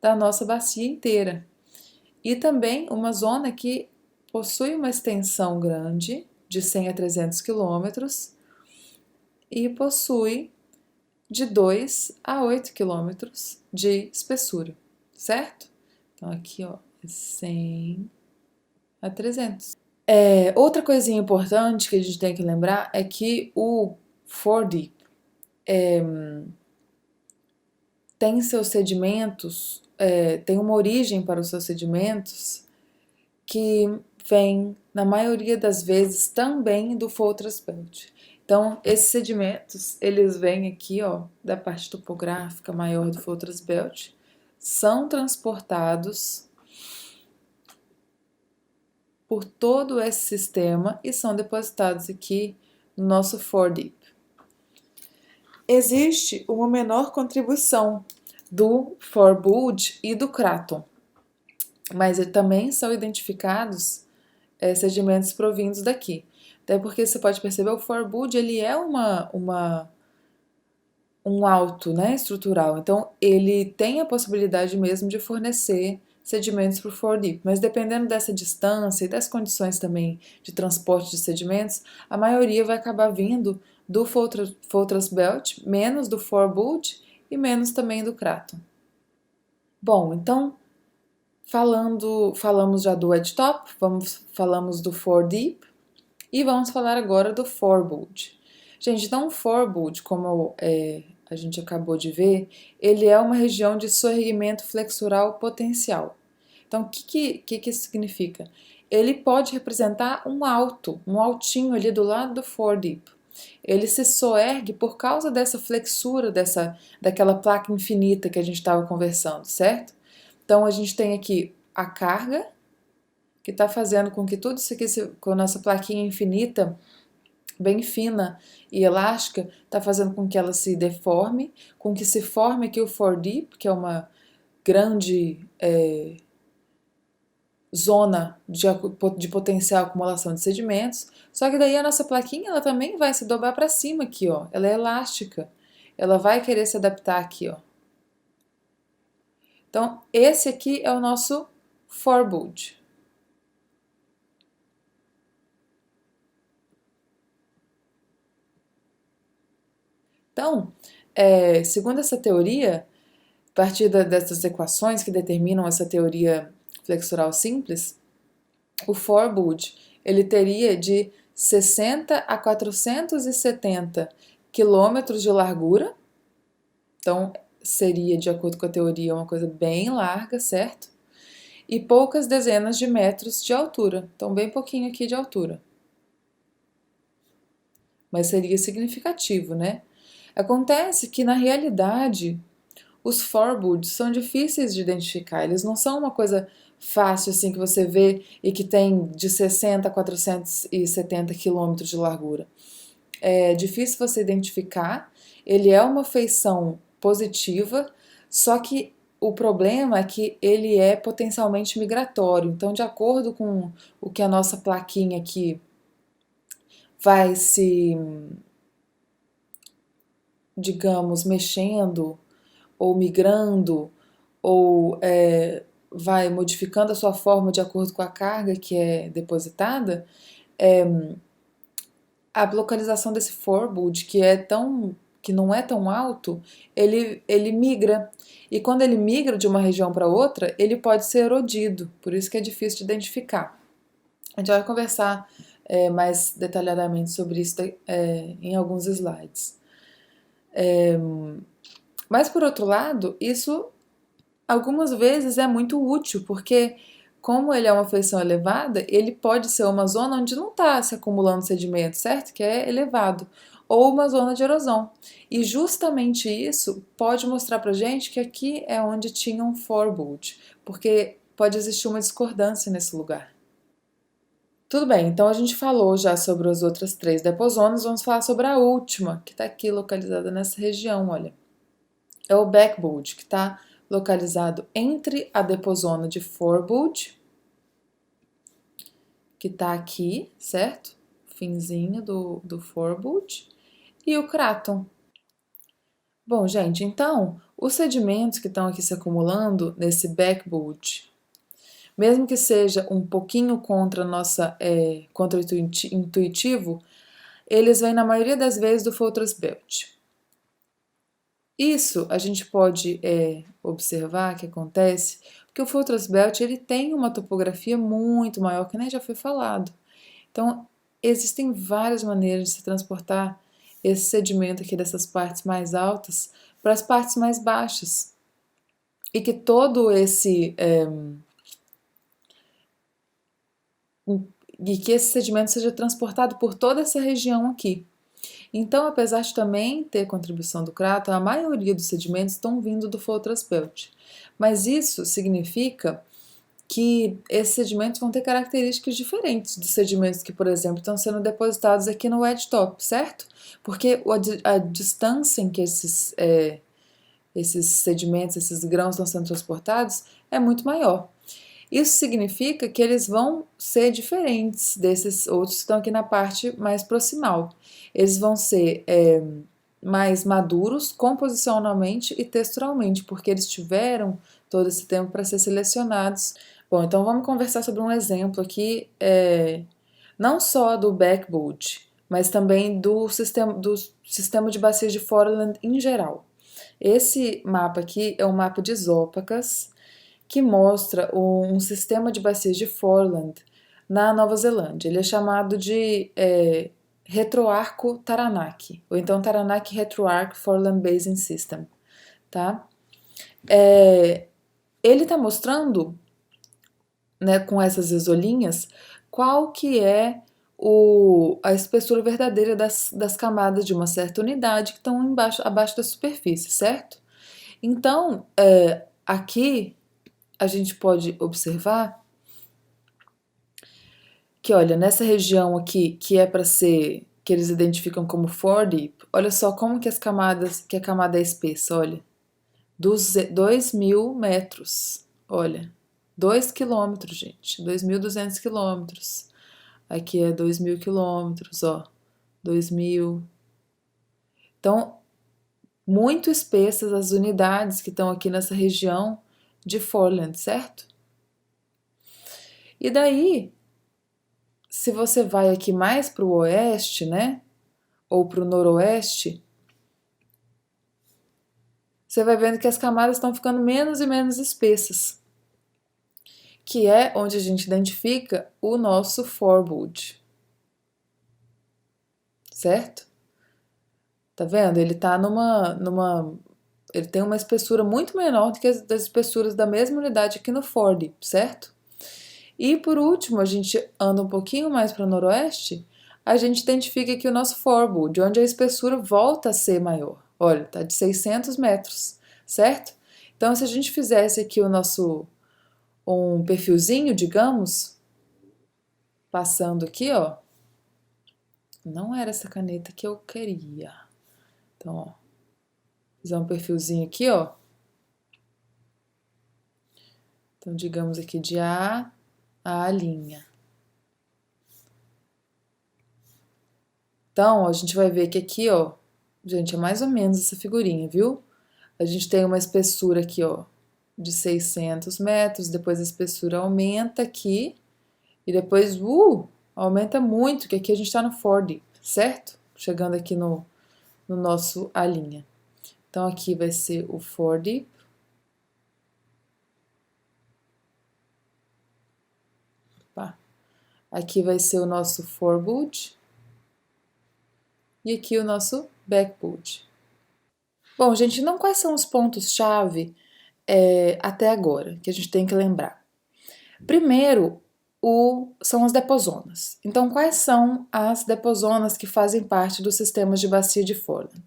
da nossa bacia inteira. E também uma zona que possui uma extensão grande, de 100 a 300 quilômetros, e possui de 2 a 8 quilômetros de espessura, certo? Então, aqui, ó, 100 a 300. Outra coisinha importante que a gente tem que lembrar é que o foredeep tem seus sedimentos, tem uma origem para os seus sedimentos que vem, na maioria das vezes, também do Fortress Belt. Então, esses sedimentos, eles vêm aqui, ó, da parte topográfica maior do Fortress Belt, são transportados por todo esse sistema e são depositados aqui no nosso foredeep. Existe uma menor contribuição do forebud e do craton, mas também são identificados sedimentos provindos daqui. Até porque você pode perceber, o forebud ele é um alto, né, estrutural, então ele tem a possibilidade mesmo de fornecer sedimentos para o foredeep, mas dependendo dessa distância e das condições também de transporte de sedimentos, a maioria vai acabar vindo do Fortress Belt, menos do forebud e menos também do craton. Bom, então falamos já do wedge top, falamos do foredeep e vamos falar agora do forebud. Gente, então o forebud, como a gente acabou de ver, ele é uma região de soerguimento flexural potencial. Então, o que isso significa? Ele pode representar um altinho ali do lado do foredeep. Ele se soergue por causa dessa flexura, daquela placa infinita que a gente estava conversando, certo? Então, a gente tem aqui a carga, que está fazendo com que tudo isso aqui, com a nossa plaquinha infinita, bem fina e elástica, está fazendo com que ela se deforme, com que se forme aqui o foredeep, que é uma grande zona de potencial acumulação de sedimentos. Só que daí a nossa plaquinha ela também vai se dobrar para cima aqui, ó. Ela é elástica. Ela vai querer se adaptar aqui, ó. Então, esse aqui é o nosso forebud. Então, segundo essa teoria, a partir dessas equações que determinam essa teoria flexural simples, o forebud ele teria de 60 a 470 quilômetros de largura. Então, seria, de acordo com a teoria, uma coisa bem larga, certo? E poucas dezenas de metros de altura. Então, bem pouquinho aqui de altura. Mas seria significativo, né? Acontece que, na realidade, os forebuds são difíceis de identificar, eles não são uma coisa fácil assim que você vê e que tem de 60 a 470 quilômetros de largura. É difícil você identificar, ele é uma feição positiva, só que o problema é que ele é potencialmente migratório. Então, de acordo com o que a nossa plaquinha aqui vai se, digamos, mexendo ou migrando ou vai modificando a sua forma de acordo com a carga que é depositada, a localização desse forebud, que não é tão alto, ele migra. E quando ele migra de uma região para outra, ele pode ser erodido, por isso que é difícil de identificar. A gente vai conversar mais detalhadamente sobre isso em alguns slides. Mas, por outro lado, isso algumas vezes é muito útil, porque como ele é uma feição elevada, ele pode ser uma zona onde não está se acumulando sedimento, certo? Que é elevado. Ou uma zona de erosão. E justamente isso pode mostrar pra gente que aqui é onde tinha um forebud, porque pode existir uma discordância nesse lugar. Tudo bem, então a gente falou já sobre as outras 3 depozonas, vamos falar sobre a última, que está aqui localizada nessa região, olha. É o backbud, que está localizado entre a deposona de forebud, que está aqui, certo? Finzinho do forebud, e o craton. Bom, gente, então, os sedimentos que estão aqui se acumulando nesse backbud, mesmo que seja um pouquinho contra o intuitivo, eles vêm na maioria das vezes do Fortress Belt. Isso a gente pode observar que acontece porque o Fortress Belt ele tem uma topografia muito maior, que nem já foi falado. Então, existem várias maneiras de se transportar esse sedimento aqui dessas partes mais altas para as partes mais baixas. E que todo esse sedimento seja transportado por toda essa região aqui. Então, apesar de também ter contribuição do craton, a maioria dos sedimentos estão vindo do Fortress Belt. Mas isso significa que esses sedimentos vão ter características diferentes dos sedimentos que, por exemplo, estão sendo depositados aqui no wedge top, certo? Porque a distância em que esses sedimentos, esses grãos estão sendo transportados é muito maior. Isso significa que eles vão ser diferentes desses outros que estão aqui na parte mais proximal. Eles vão ser mais maduros composicionalmente e texturalmente, porque eles tiveram todo esse tempo para ser selecionados. Bom, então vamos conversar sobre um exemplo aqui, não só do backbud, mas também do sistema de bacias de Foreland em geral. Esse mapa aqui é um mapa de isópacas, que mostra um sistema de bacias de Foreland na Nova Zelândia. Ele é chamado de Retroarco Taranaki, ou então Taranaki Retroarc Foreland Basin System, tá? Ele está mostrando, né, com essas isolinhas, qual que é a espessura verdadeira das camadas de uma certa unidade que estão abaixo da superfície, certo? Então, aqui a gente pode observar que, olha, nessa região aqui, que é para ser, que eles identificam como foredeep, olha só como que a camada é espessa, olha, 2.000 metros, olha, 2 quilômetros, gente, 2.200 quilômetros, aqui é 2.000 quilômetros, ó, 2.000, então, muito espessas as unidades que estão aqui nessa região de Foreland, certo? E daí, se você vai aqui mais para o oeste, né, ou para o noroeste, você vai vendo que as camadas estão ficando menos e menos espessas, que é onde a gente identifica o nosso forebud, certo? Tá vendo? Ele tá ele tem uma espessura muito menor do que as espessuras da mesma unidade aqui no foredeep, certo? E por último, a gente anda um pouquinho mais para o noroeste, a gente identifica aqui o nosso forebud, onde a espessura volta a ser maior. Olha, tá de 600 metros, certo? Então, se a gente fizesse aqui um perfilzinho, digamos, passando aqui, ó, não era essa caneta que eu queria. Então, ó, fazer um perfilzinho aqui, ó. Então, digamos aqui de A a linha. Então, a gente vai ver que aqui, ó, gente, é mais ou menos essa figurinha, viu? A gente tem uma espessura aqui, ó, de 600 metros, depois a espessura aumenta aqui, e depois, aumenta muito, que aqui a gente tá no 4D, certo? Chegando aqui no nosso A'. Então, aqui vai ser o 4D. Aqui vai ser o nosso forebode. E aqui o nosso backbode. Bom, gente, então quais são os pontos-chave até agora que a gente tem que lembrar? Primeiro, são as deposonas. Então, quais são as deposonas que fazem parte dos sistemas de bacia de Foreland?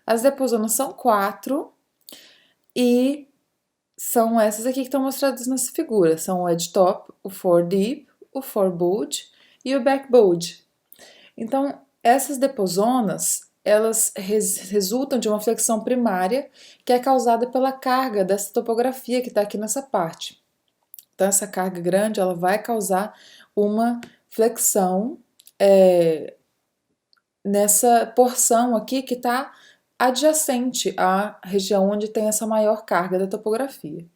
As deposonas são 4 e são essas aqui que estão mostradas nessa figura. São o edge top, o foredeep, o forebode e o backbode. Então, essas deposonas, elas resultam de uma flexão primária que é causada pela carga dessa topografia que está aqui nessa parte. Então, essa carga grande, ela vai causar uma flexão nessa porção aqui que está adjacente à região onde tem essa maior carga da topografia.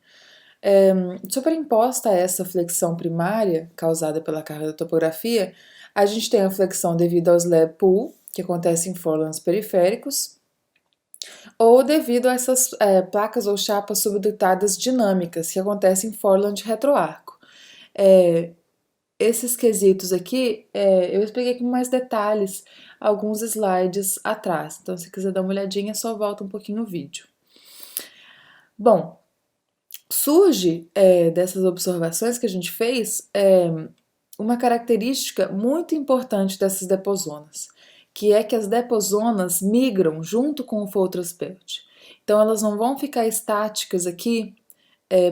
Superimposta a essa flexão primária, causada pela carga da topografia, a gente tem a flexão devido ao slab pull, que acontece em forelands periféricos, ou devido a essas placas ou chapas subdutadas dinâmicas, que acontecem em foreland retroarco. Esses quesitos aqui, eu expliquei com mais detalhes alguns slides atrás, então se quiser dar uma olhadinha, só volta um pouquinho o vídeo. Bom, surge dessas observações que a gente fez uma característica muito importante dessas deposonas, que é que as deposonas migram junto com o Fortress Belt. Então elas não vão ficar estáticas aqui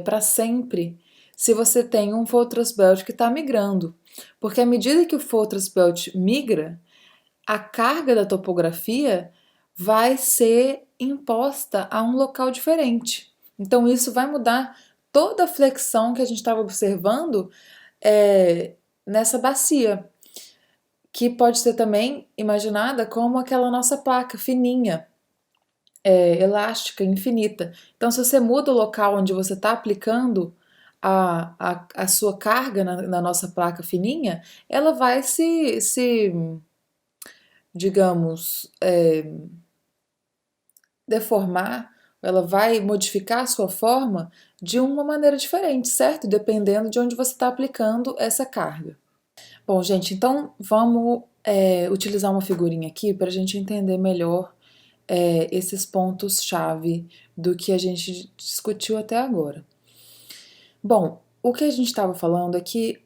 para sempre se você tem um Fortress Belt que está migrando, porque à medida que o Fortress Belt migra, a carga da topografia vai ser imposta a um local diferente. Então, isso vai mudar toda a flexão que a gente estava observando nessa bacia, que pode ser também imaginada como aquela nossa placa fininha, elástica, infinita. Então, se você muda o local onde você está aplicando a sua carga na nossa placa fininha, ela vai digamos, deformar, ela vai modificar a sua forma de uma maneira diferente, certo? Dependendo de onde você está aplicando essa carga. Bom, gente, então vamos utilizar uma figurinha aqui para a gente entender melhor esses pontos-chave do que a gente discutiu até agora. Bom, o que a gente estava falando é que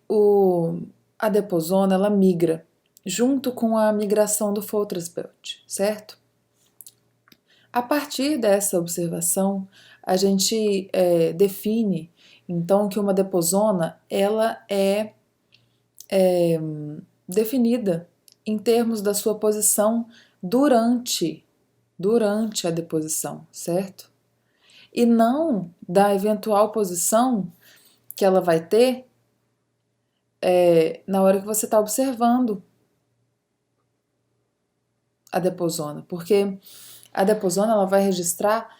a deposona ela migra junto com a migração do Fortress Belt, certo? A partir dessa observação, a gente define então que uma deposona ela é definida em termos da sua posição durante a deposição, certo? E não da eventual posição que ela vai ter na hora que você está observando a deposona, porque a deposona ela vai registrar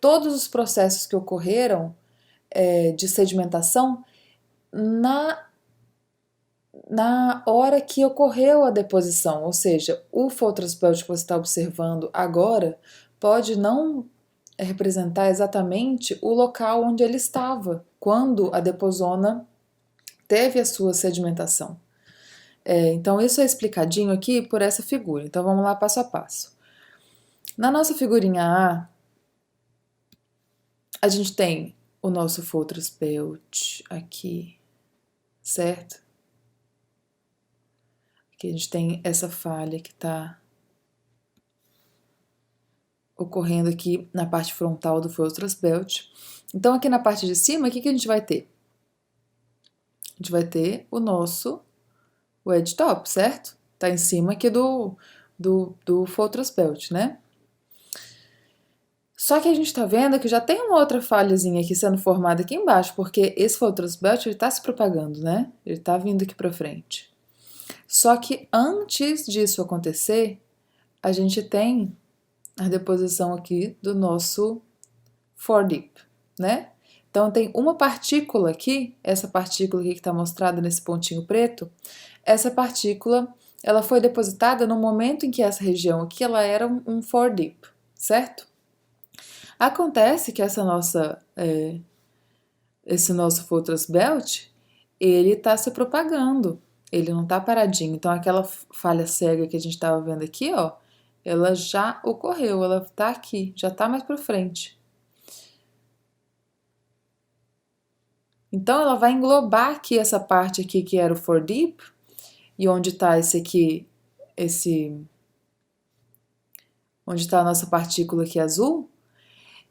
todos os processos que ocorreram de sedimentação na hora que ocorreu a deposição, ou seja, o Fortress Belt que você está observando agora pode não representar exatamente o local onde ele estava quando a deposona teve a sua sedimentação. Então, isso é explicadinho aqui por essa figura. Então, vamos lá passo a passo. Na nossa figurinha a gente tem o nosso Fortress Belt aqui, certo? Aqui a gente tem essa falha que está ocorrendo aqui na parte frontal do Footras Belt. Então, aqui na parte de cima, o que a gente vai ter? A gente vai ter o nosso wedge top, certo? Tá em cima aqui do Footras Belt, né? Só que a gente tá vendo que já tem uma outra falhazinha aqui sendo formada aqui embaixo, porque esse Footras Belt, ele tá se propagando, né? Ele tá vindo aqui pra frente. Só que antes disso acontecer, a gente tem a deposição aqui do nosso foredip, né? Então, tem uma partícula aqui, essa partícula aqui que está mostrada nesse pontinho preto, essa partícula, ela foi depositada no momento em que essa região aqui, ela era um foredip, certo? Acontece que esse nosso Footras Belt, ele está se propagando, ele não está paradinho. Então, aquela falha cega que a gente estava vendo aqui, ó, ela já ocorreu, ela está aqui, já está mais para frente. Então, ela vai englobar aqui essa parte aqui que era o foredip, e onde está onde está a nossa partícula aqui azul,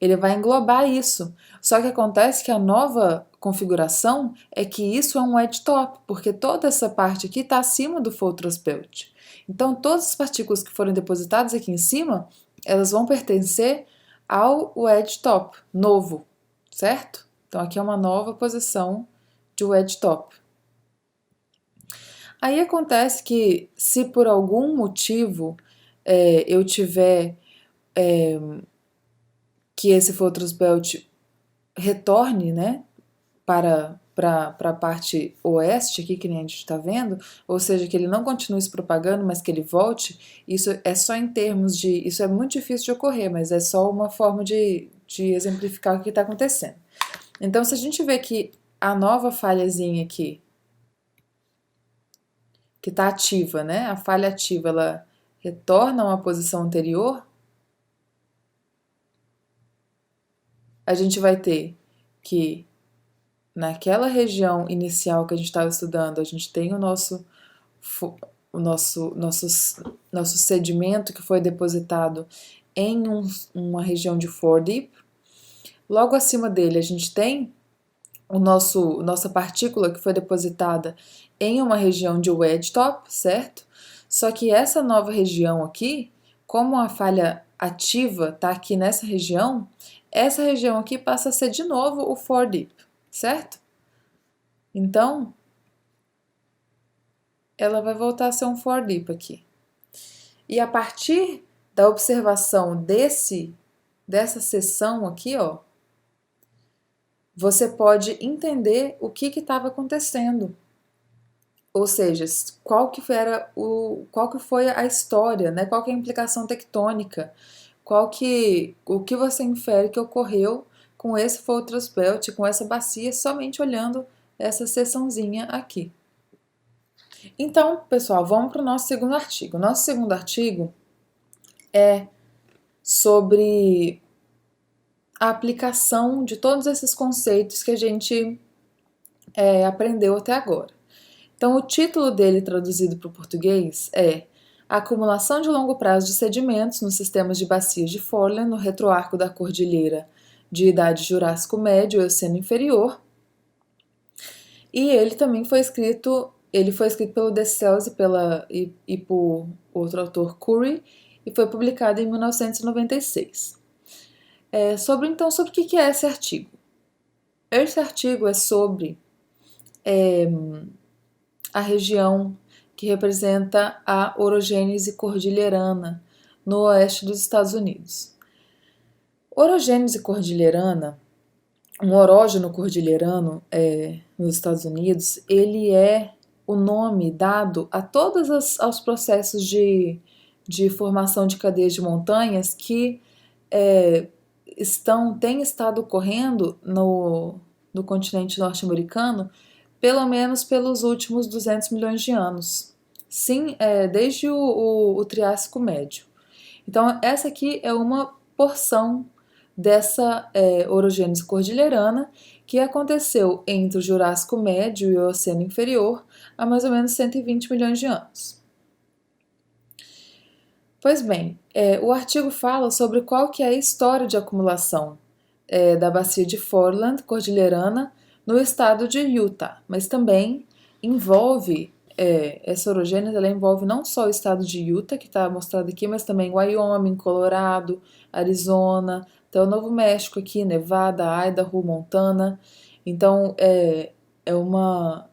ele vai englobar isso. Só que acontece que a nova configuração é que isso é um wedge top, porque toda essa parte aqui está acima do Footras Belt. Então, todas as partículas que forem depositadas aqui em cima, elas vão pertencer ao wedge top novo, certo? Então, aqui é uma nova posição de wedge top. Aí acontece que, se por algum motivo eu tiver que esse Footras Belt retorne, né, para a parte oeste aqui, que nem a gente está vendo, ou seja, que ele não continue se propagando, mas que ele volte, isso é só em termos de... Isso é muito difícil de ocorrer, mas é só uma forma de exemplificar o que está acontecendo. Então, se a gente vê que a nova falhazinha aqui, que está ativa, né, a falha ativa, ela retorna a uma posição anterior, a gente vai ter que naquela região inicial que a gente estava estudando, a gente tem o nosso sedimento que foi depositado em uma região de foredip. Logo acima dele, a gente tem nossa partícula que foi depositada em uma região de wedge top, certo? Só que essa nova região aqui, como a falha ativa está aqui nessa região, essa região aqui passa a ser de novo o foredip, certo? Então, ela vai voltar a ser um foredip aqui. E a partir da observação dessa seção aqui, ó, você pode entender o que estava acontecendo. Ou seja, qual que foi a história, né? Qual que é a implicação tectônica, o que você infere que ocorreu com esse Footras Belt, com essa bacia, somente olhando essa seçãozinha aqui. Então, pessoal, vamos para o nosso segundo artigo. O nosso segundo artigo é sobre a aplicação de todos esses conceitos que a gente aprendeu até agora. Então, o título dele, traduzido para o português, é A acumulação de longo prazo de sedimentos nos sistemas de bacias de Foreland no retroarco da Cordilheira de Idade Jurássico Médio e Eoceno Inferior. E ele também foi escrito pelo DeCelles e por outro autor, Curry, e foi publicado em 1996. Sobre o que é esse artigo? Esse artigo é sobre a região que representa a orogênese cordilheirana no oeste dos Estados Unidos. Orogênese cordilheirana, um orógeno cordilheirano nos Estados Unidos, ele é o nome dado a todos os processos de formação de cadeias de montanhas que têm estado ocorrendo no continente norte-americano pelo menos pelos últimos 200 milhões de anos. Sim, desde o Triássico Médio. Então, essa aqui é uma porção dessa orogênese cordilheirana que aconteceu entre o Jurássico Médio e o Eoceno Inferior há mais ou menos 120 milhões de anos. Pois bem, o artigo fala sobre qual que é a história de acumulação da bacia de Foreland Cordilheirana no estado de Utah, mas também envolve, essa orogênese ela envolve não só o estado de Utah, que está mostrado aqui, mas também Wyoming, Colorado, Arizona, até o Novo México aqui, Nevada, Idaho, Montana. Então, é uma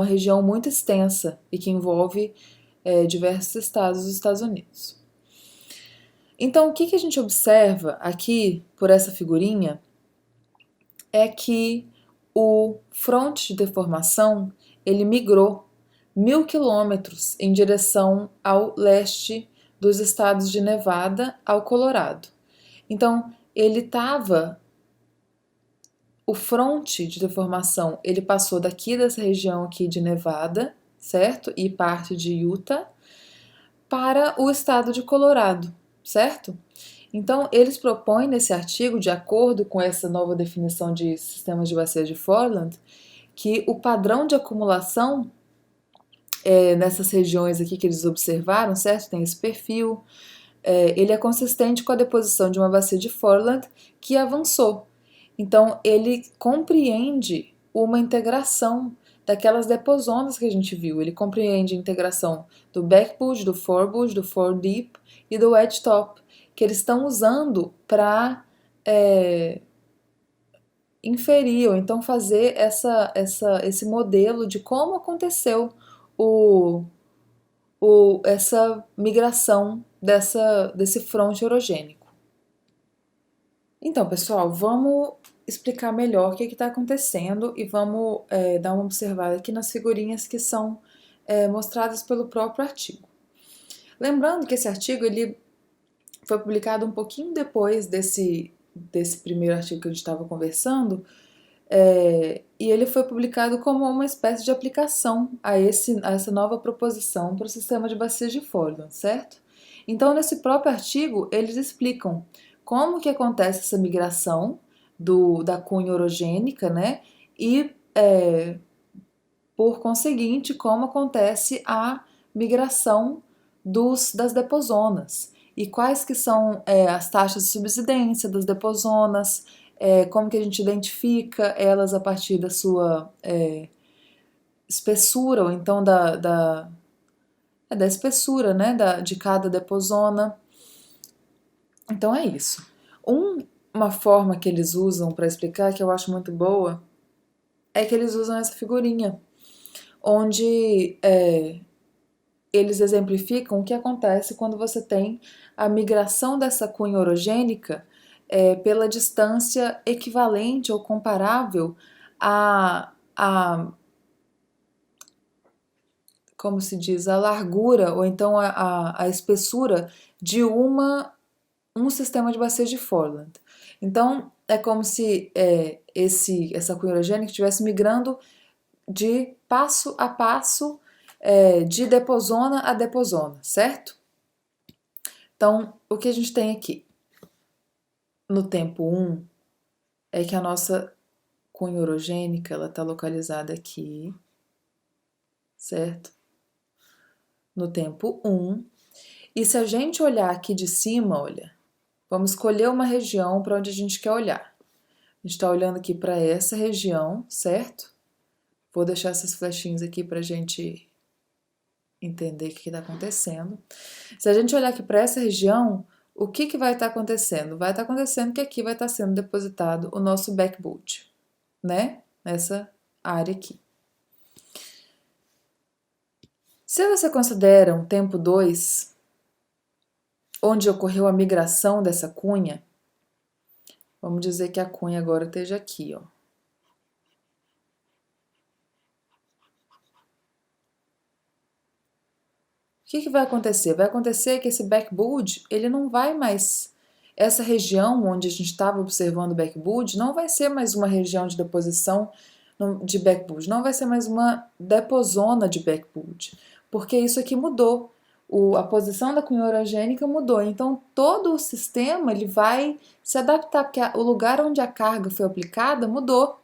região muito extensa e que envolve diversos estados dos Estados Unidos. Então, o que a gente observa aqui por essa figurinha é que o fronte de deformação ele migrou 1.000 quilômetros em direção ao leste dos estados de Nevada ao Colorado. Então, ele estava o fronte de deformação ele passou daqui dessa região aqui de Nevada, certo? E parte de Utah para o estado de Colorado, certo? Então, eles propõem nesse artigo, de acordo com essa nova definição de sistemas de bacia de Foreland, que o padrão de acumulação nessas regiões aqui que eles observaram, certo? Tem esse perfil, ele é consistente com a deposição de uma bacia de Foreland que avançou. Então, ele compreende uma integração daquelas deposonas que a gente viu. Ele compreende a integração do backbulge, do foredeep e do wedge top, que eles estão usando para inferir ou então fazer esse modelo de como aconteceu essa migração desse fronte orogênico. Então, pessoal, vamos explicar melhor o que está acontecendo e vamos dar uma observada aqui nas figurinhas que são mostradas pelo próprio artigo. Lembrando que esse artigo ele foi publicado um pouquinho depois desse primeiro artigo que a gente estava conversando, e ele foi publicado como uma espécie de aplicação a essa nova proposição para o sistema de bacias de Foreland, certo? Então, nesse próprio artigo, eles explicam como que acontece essa migração da cunha orogênica, né? E, por conseguinte, como acontece a migração das deposonas e quais que são as taxas de subsidência das deposonas, como que a gente identifica elas a partir da sua espessura, ou então da espessura, né, de cada deposona. Então é isso. Uma forma que eles usam para explicar, que eu acho muito boa, é que eles usam essa figurinha, onde eles exemplificam o que acontece quando você tem a migração dessa cunha orogênica pela distância equivalente ou comparável a como se diz, a largura ou então a espessura de um sistema de bacia de Foreland. Então, é como se essa cunha orogênica estivesse migrando de passo a passo, de deposona a deposona, certo? Então, o que a gente tem aqui? No tempo 1, é que a nossa cunha orogênica ela está localizada aqui, certo? No tempo 1. E se a gente olhar aqui de cima, olha, vamos escolher uma região para onde a gente quer olhar. A gente está olhando aqui para essa região, certo? Vou deixar essas flechinhas aqui para a gente entender o que está acontecendo. Se a gente olhar aqui para essa região, o que vai estar acontecendo? Vai estar acontecendo que aqui vai estar sendo depositado o nosso backbulge, né? Nessa área aqui. Se você considera um tempo 2, onde ocorreu a migração dessa cunha, vamos dizer que a cunha agora esteja aqui, ó. O que vai acontecer? Vai acontecer que esse backbulge, ele não vai mais... Essa região onde a gente estava observando o backbulge não vai ser mais uma região de deposição de backbulge, não vai ser mais uma deposona de backbulge, porque isso aqui mudou. A posição da cunha orogênica mudou, então todo o sistema ele vai se adaptar, porque o lugar onde a carga foi aplicada mudou.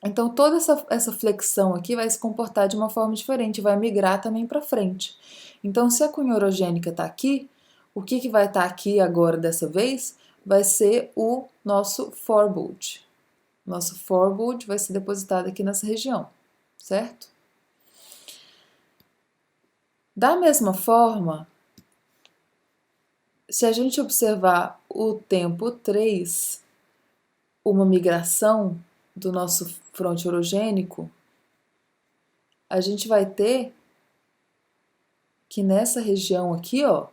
Então, toda essa flexão aqui vai se comportar de uma forma diferente, vai migrar também para frente. Então, se a cunha orogênica está aqui, o que vai estar aqui agora dessa vez? Vai ser o nosso forebode. Nosso forebode vai ser depositado aqui nessa região, certo? Da mesma forma, se a gente observar o tempo 3, uma migração do nosso fronte orogênico, a gente vai ter que nessa região aqui, ó,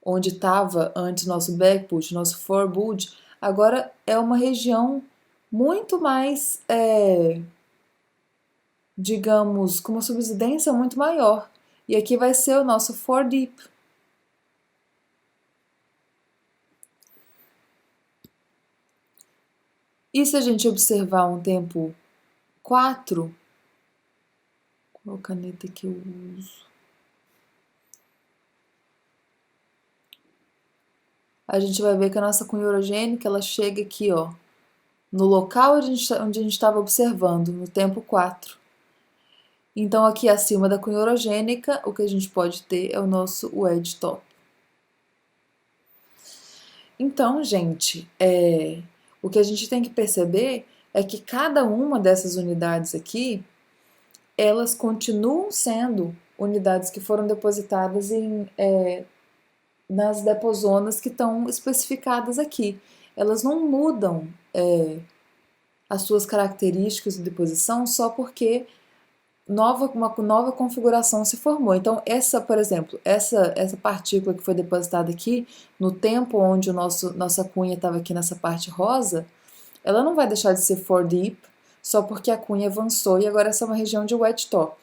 onde estava antes nosso backbud, nosso forebud, agora é uma região muito mais, digamos, com uma subsidência muito maior. E aqui vai ser o nosso foredeep. E se a gente observar um tempo 4, qual caneta que eu uso? A gente vai ver que a nossa cunha orogênica, ela chega aqui, ó, no local onde a gente estava observando, no tempo 4. Então, aqui acima da cunha orogênica, o que a gente pode ter é o nosso wedge top. Então, gente, o que a gente tem que perceber é que cada uma dessas unidades aqui, elas continuam sendo unidades que foram depositadas nas depozonas que estão especificadas aqui. Elas não mudam as suas características de deposição só porque uma nova configuração se formou. Então, por exemplo, essa partícula que foi depositada aqui, no tempo onde nossa cunha estava aqui nessa parte rosa, ela não vai deixar de ser foredeep só porque a cunha avançou e agora essa é uma região de wedge top.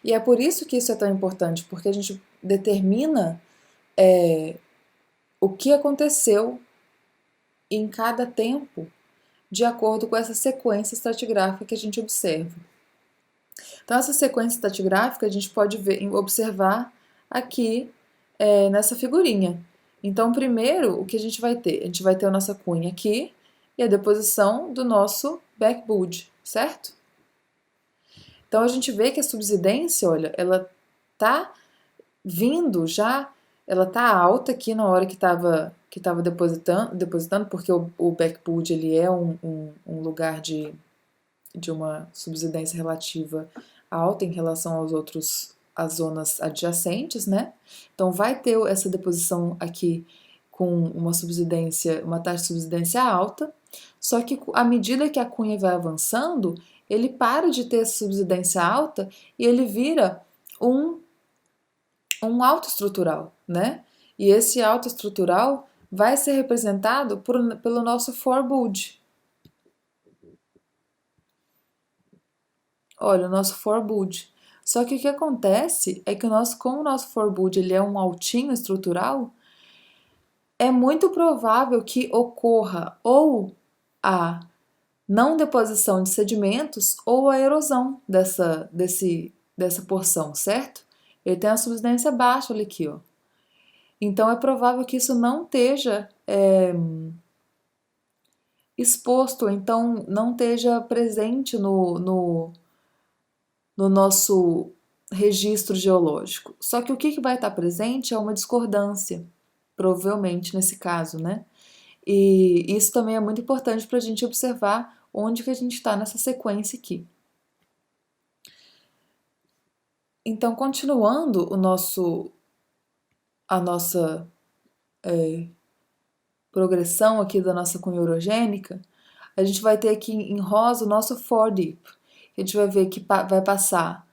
E é por isso que isso é tão importante, porque a gente determina o que aconteceu em cada tempo de acordo com essa sequência estratigráfica que a gente observa. Então, essa sequência estratigráfica a gente pode observar aqui nessa figurinha. Então, primeiro, o que a gente vai ter? A gente vai ter a nossa cunha aqui e a deposição do nosso backbud, certo? Então, a gente vê que a subsidência, olha, ela tá vindo já, ela tá alta aqui na hora que estava depositando, porque o backbud ele é um lugar de uma subsidência relativa alta em relação às zonas adjacentes, né? Então vai ter essa deposição aqui com uma taxa de subsidência alta, só que à medida que a cunha vai avançando, ele para de ter essa subsidência alta e ele vira um autoestrutural, né? E esse autoestrutural vai ser representado pelo nosso forebud. Olha, o nosso forebud. Só que o que acontece é que como o nosso forebud ele é um altinho estrutural, é muito provável que ocorra ou a não deposição de sedimentos ou a erosão dessa porção, certo? Ele tem uma subsidência baixa, olha aqui, ó. Então é provável que isso não esteja exposto, então não esteja presente no nosso registro geológico. Só que o que vai estar presente é uma discordância, provavelmente nesse caso, né? E isso também é muito importante para a gente observar onde que a gente está nessa sequência aqui. Então, continuando a nossa progressão aqui da nossa cunha orogênica, a gente vai ter aqui em rosa o nosso foredeep. A gente vai ver que vai passar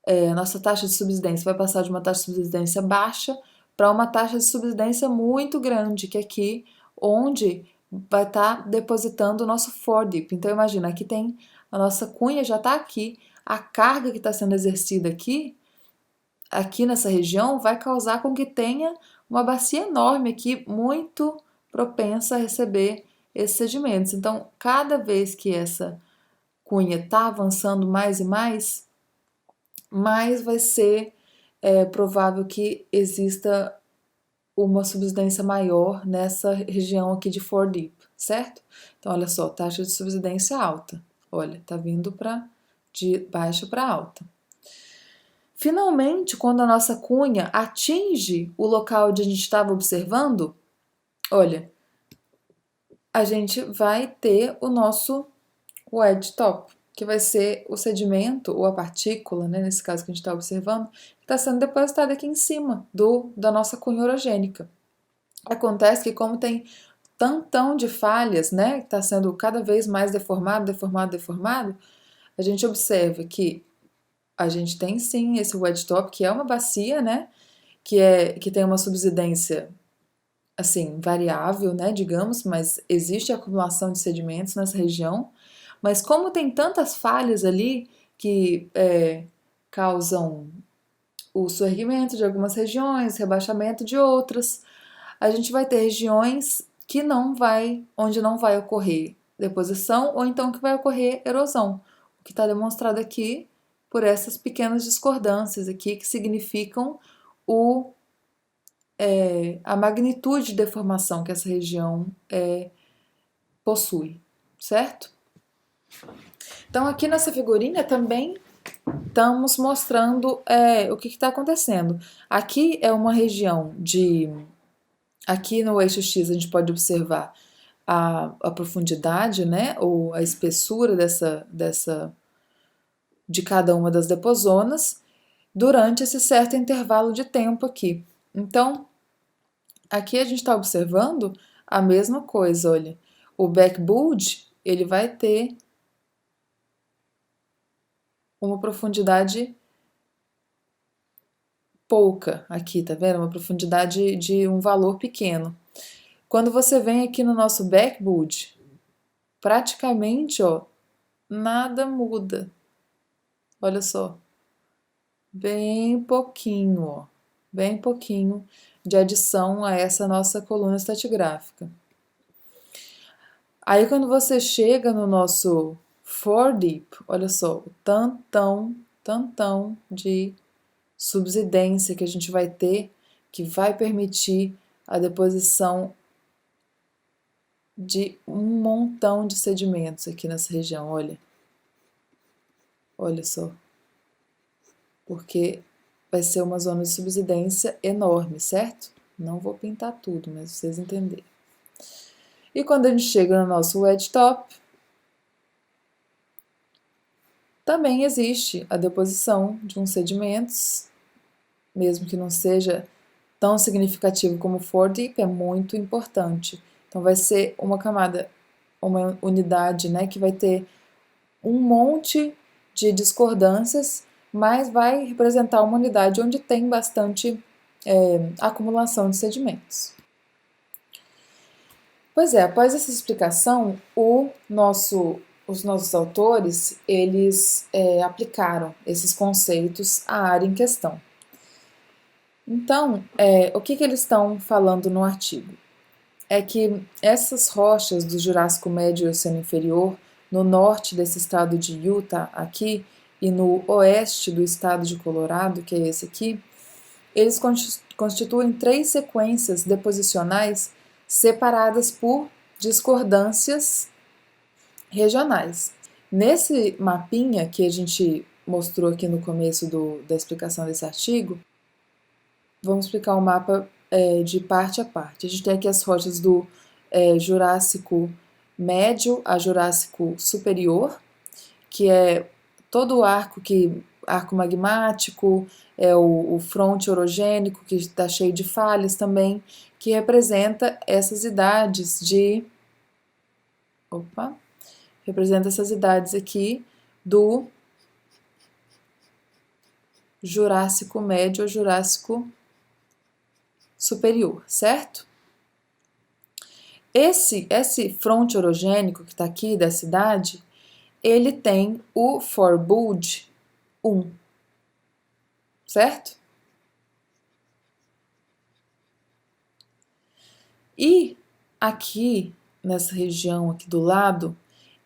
a nossa taxa de subsidência vai passar de uma taxa de subsidência baixa para uma taxa de subsidência muito grande, que é aqui onde vai estar depositando o nosso foredeep. Então, imagina, aqui tem a nossa cunha, já está aqui, a carga que está sendo exercida aqui nessa região, vai causar com que tenha uma bacia enorme aqui, muito propensa a receber esses sedimentos. Então, cada vez que essa cunha está avançando mais e mais vai ser provável que exista uma subsidência maior nessa região aqui de foredeep, certo? Então, olha só, taxa de subsidência alta. Olha, tá vindo de baixa para alta. Finalmente, quando a nossa cunha atinge o local onde a gente estava observando, olha, a gente vai ter o nosso wedge top, que vai ser o sedimento ou a partícula, né, nesse caso que a gente está observando, que está sendo depositada aqui em cima da nossa cunha orogênica. Acontece que como tem tantão de falhas, né, que está sendo cada vez mais deformado, a gente observa que a gente tem sim esse wedge top, que é uma bacia, né, que tem uma subsidência assim variável, né, digamos, mas existe acumulação de sedimentos nessa região. Mas como tem tantas falhas ali que causam o surgimento de algumas regiões, rebaixamento de outras, a gente vai ter regiões onde não vai ocorrer deposição ou então que vai ocorrer erosão, o que está demonstrado aqui por essas pequenas discordâncias aqui que significam a magnitude de deformação que essa região possui, certo? Então aqui nessa figurinha também estamos mostrando o que está acontecendo. Aqui é uma região Aqui no eixo X a gente pode observar a profundidade, né, ou a espessura de cada uma das depozonas durante esse certo intervalo de tempo aqui. Então, aqui a gente está observando a mesma coisa, olha. O backbulge, ele vai ter uma profundidade pouca aqui, tá vendo? Uma profundidade de um valor pequeno. Quando você vem aqui no nosso backbulge, praticamente, ó, nada muda. Olha só. Bem pouquinho, ó. Bem pouquinho de adição a essa nossa coluna estratigráfica. Aí quando você chega no nosso foredeep, olha só, o tantão de subsidência que a gente vai ter, que vai permitir a deposição de um montão de sedimentos aqui nessa região, olha. Olha só. Porque vai ser uma zona de subsidência enorme, certo? Não vou pintar tudo, mas vocês entenderem. E quando a gente chega no nosso wedge top, também existe a deposição de uns sedimentos, mesmo que não seja tão significativo como o foredeep, é muito importante. Então vai ser uma camada, uma unidade, né, que vai ter um monte de discordâncias, mas vai representar uma unidade onde tem bastante acumulação de sedimentos. Pois é, após essa explicação, os nossos autores, eles aplicaram esses conceitos à área em questão. Então, o que eles estão falando no artigo? É que essas rochas do Jurássico Médio e Oceano Inferior, no norte desse estado de Utah aqui, e no oeste do estado de Colorado, que é esse aqui, eles constituem 3 sequências deposicionais separadas por discordâncias regionais. Nesse mapinha que a gente mostrou aqui no começo da explicação desse artigo, vamos explicar o mapa de parte a parte. A gente tem aqui as rochas do Jurássico Médio a Jurássico Superior, que é todo o arco magmático, o fronte orogênico, que está cheio de falhas também, que representa essas idades representa essas idades aqui do Jurássico Médio ao Jurássico Superior, certo? Esse fronte orogênico que está aqui da cidade, ele tem o forebulge 1, certo? E aqui, nessa região aqui do lado,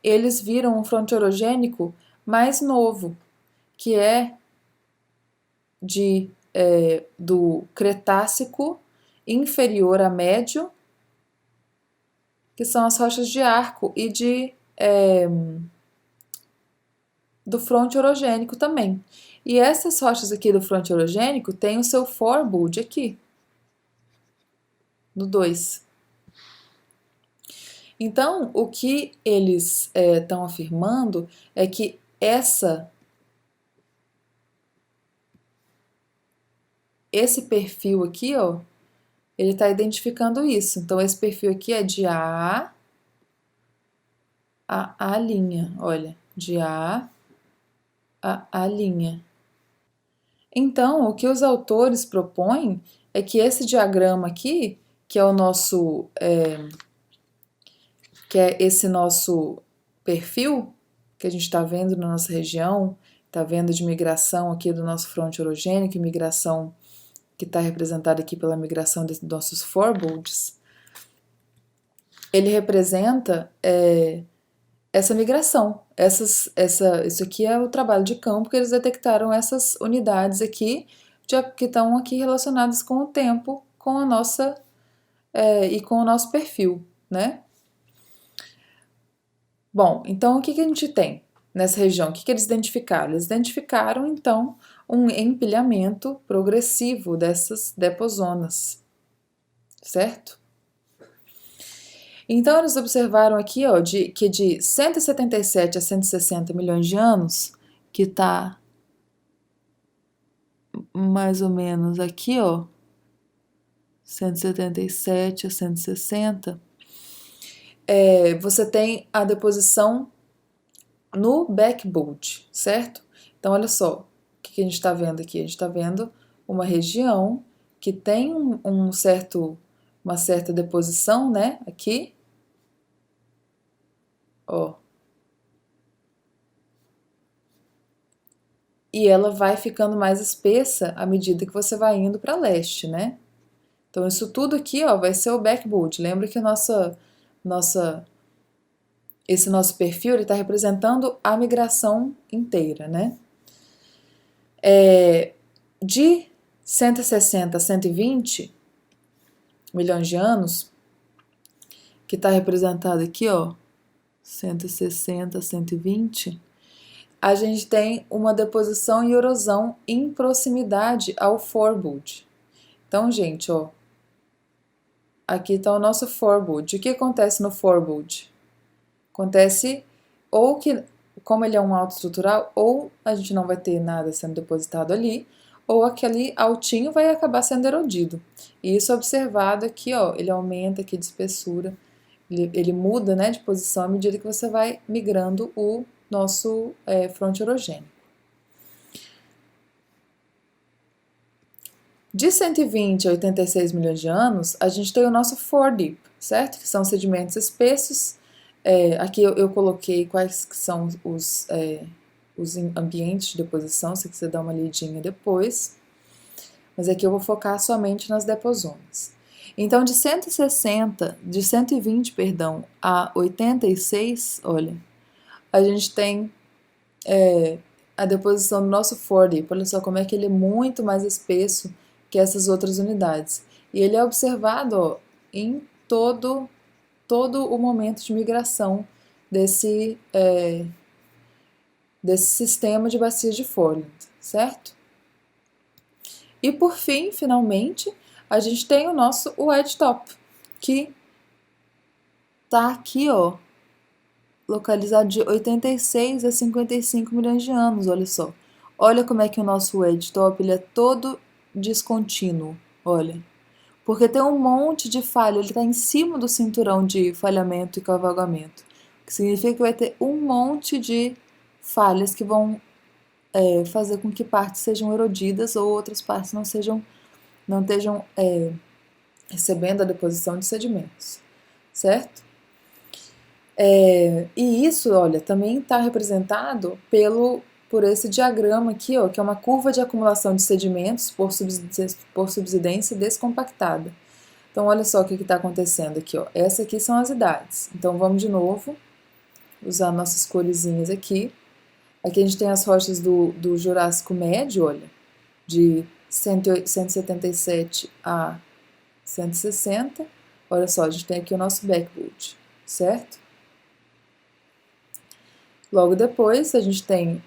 eles viram um fronte orogênico mais novo, que é do Cretácico inferior a médio que são as rochas de arco e do fronte orogênico também. E essas rochas aqui do fronte orogênico têm o seu forebode aqui, no 2. Então, o que eles estão afirmando é que esse perfil aqui, ó, ele está identificando isso. Então, esse perfil aqui é de A a A', olha, de A a A'. Então, o que os autores propõem é que esse diagrama aqui, que é o nosso, que é esse nosso perfil que a gente está vendo na nossa região, está vendo de migração aqui do nosso fronte orogênico, migração que está representada aqui pela migração dos nossos forebodes, ele representa essa migração. Isso aqui é o trabalho de campo que eles detectaram essas unidades aqui, que estão aqui relacionadas com o tempo, com a nossa e com o nosso perfil, né? Bom, então o que a gente tem nessa região? O que eles identificaram? Eles identificaram, então, um empilhamento progressivo dessas depozonas, certo? Então, eles observaram aqui, ó, que de 177 a 160 milhões de anos, que está mais ou menos aqui, ó, 177 a 160, você tem a deposição no backboard, certo? Então, olha só, o que a gente está vendo aqui? A gente está vendo uma região que tem uma certa deposição, né, aqui, ó. E ela vai ficando mais espessa à medida que você vai indo para leste, né? Então, isso tudo aqui, ó, vai ser o backboard. Lembra que esse nosso perfil está representando a migração inteira, né? De 160 a 120 milhões de anos, que está representado aqui, ó, 160 a 120, a gente tem uma deposição e erosão em proximidade ao forebode. Então, gente, ó, aqui está o nosso forebode. O que acontece no forebode? Acontece ou que, como ele é um alto estrutural, ou a gente não vai ter nada sendo depositado ali, ou aquele altinho vai acabar sendo erodido. E isso é observado aqui, ó, ele aumenta aqui de espessura, ele muda, né, de posição à medida que você vai migrando o nosso fronte orogênico. De 120 a 86 milhões de anos, a gente tem o nosso foredeep, certo? Que são sedimentos espessos. Aqui eu coloquei quais que são os ambientes de deposição, se você dar uma lidinha depois. Mas aqui eu vou focar somente nas deposonas. Então, de 120, perdão, a 86, olha, a gente tem a deposição do nosso foredeep. Olha só como é que ele é muito mais espesso que essas outras unidades. E ele é observado, ó, em todo o momento de migração desse sistema de bacias de Foreland, certo? E por fim, finalmente, a gente tem o nosso wedge top, que tá aqui, ó, localizado de 86 a 55 milhões de anos, olha só. Olha como é que o nosso wedge top ele é todo descontínuo, olha. Porque tem um monte de falha, ele está em cima do cinturão de falhamento e cavalgamento. O que significa que vai ter um monte de falhas que vão fazer com que partes sejam erodidas ou outras partes não estejam recebendo a deposição de sedimentos, certo? E isso, olha, também está representado por esse diagrama aqui, ó, que é uma curva de acumulação de sedimentos por subsidência descompactada. Então, olha só o que está acontecendo aqui, ó. Essas aqui são as idades. Então, vamos de novo usar nossas coresinhas aqui. Aqui a gente tem as rochas do Jurássico Médio, olha, de 177 a 160. Olha só, a gente tem aqui o nosso backwood. certo? Logo depois, a gente tem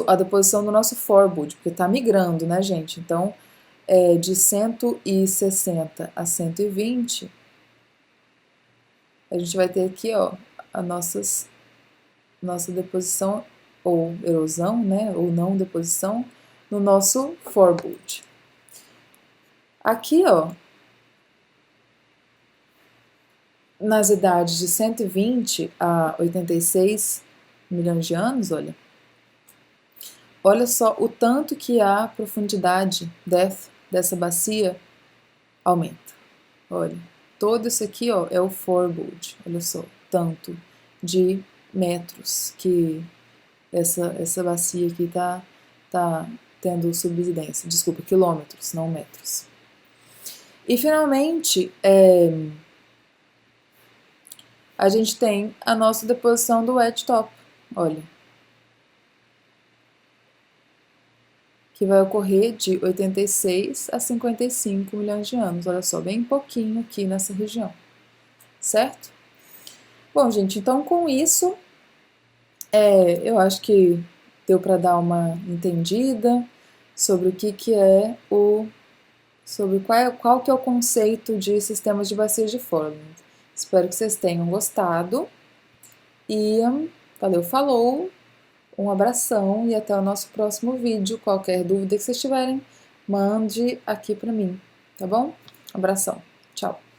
a deposição do nosso forbud, porque está migrando, né, gente? Então, de 160 a 120, a gente vai ter aqui, ó, a nossa deposição ou erosão, né, ou não deposição, no nosso forbud. Aqui, ó, nas idades de 120 a 86 milhões de anos, olha só o tanto que a profundidade dessa bacia aumenta. Olha, todo isso aqui, ó, é o forbud. Olha só, tanto de metros que essa bacia aqui tá tendo subsidência. Desculpa, quilômetros, não metros. E finalmente, a gente tem a nossa deposição do wedge top, olha, que vai ocorrer de 86 a 55 milhões de anos, olha só, bem pouquinho aqui nessa região, certo? Bom, gente, então com isso, eu acho que deu para dar uma entendida sobre o que é sobre qual que é o conceito de sistemas de bacias de Forland. Espero que vocês tenham gostado e valeu, falou, um abração e até o nosso próximo vídeo. Qualquer dúvida que vocês tiverem, mande aqui para mim, tá bom? Abração, tchau!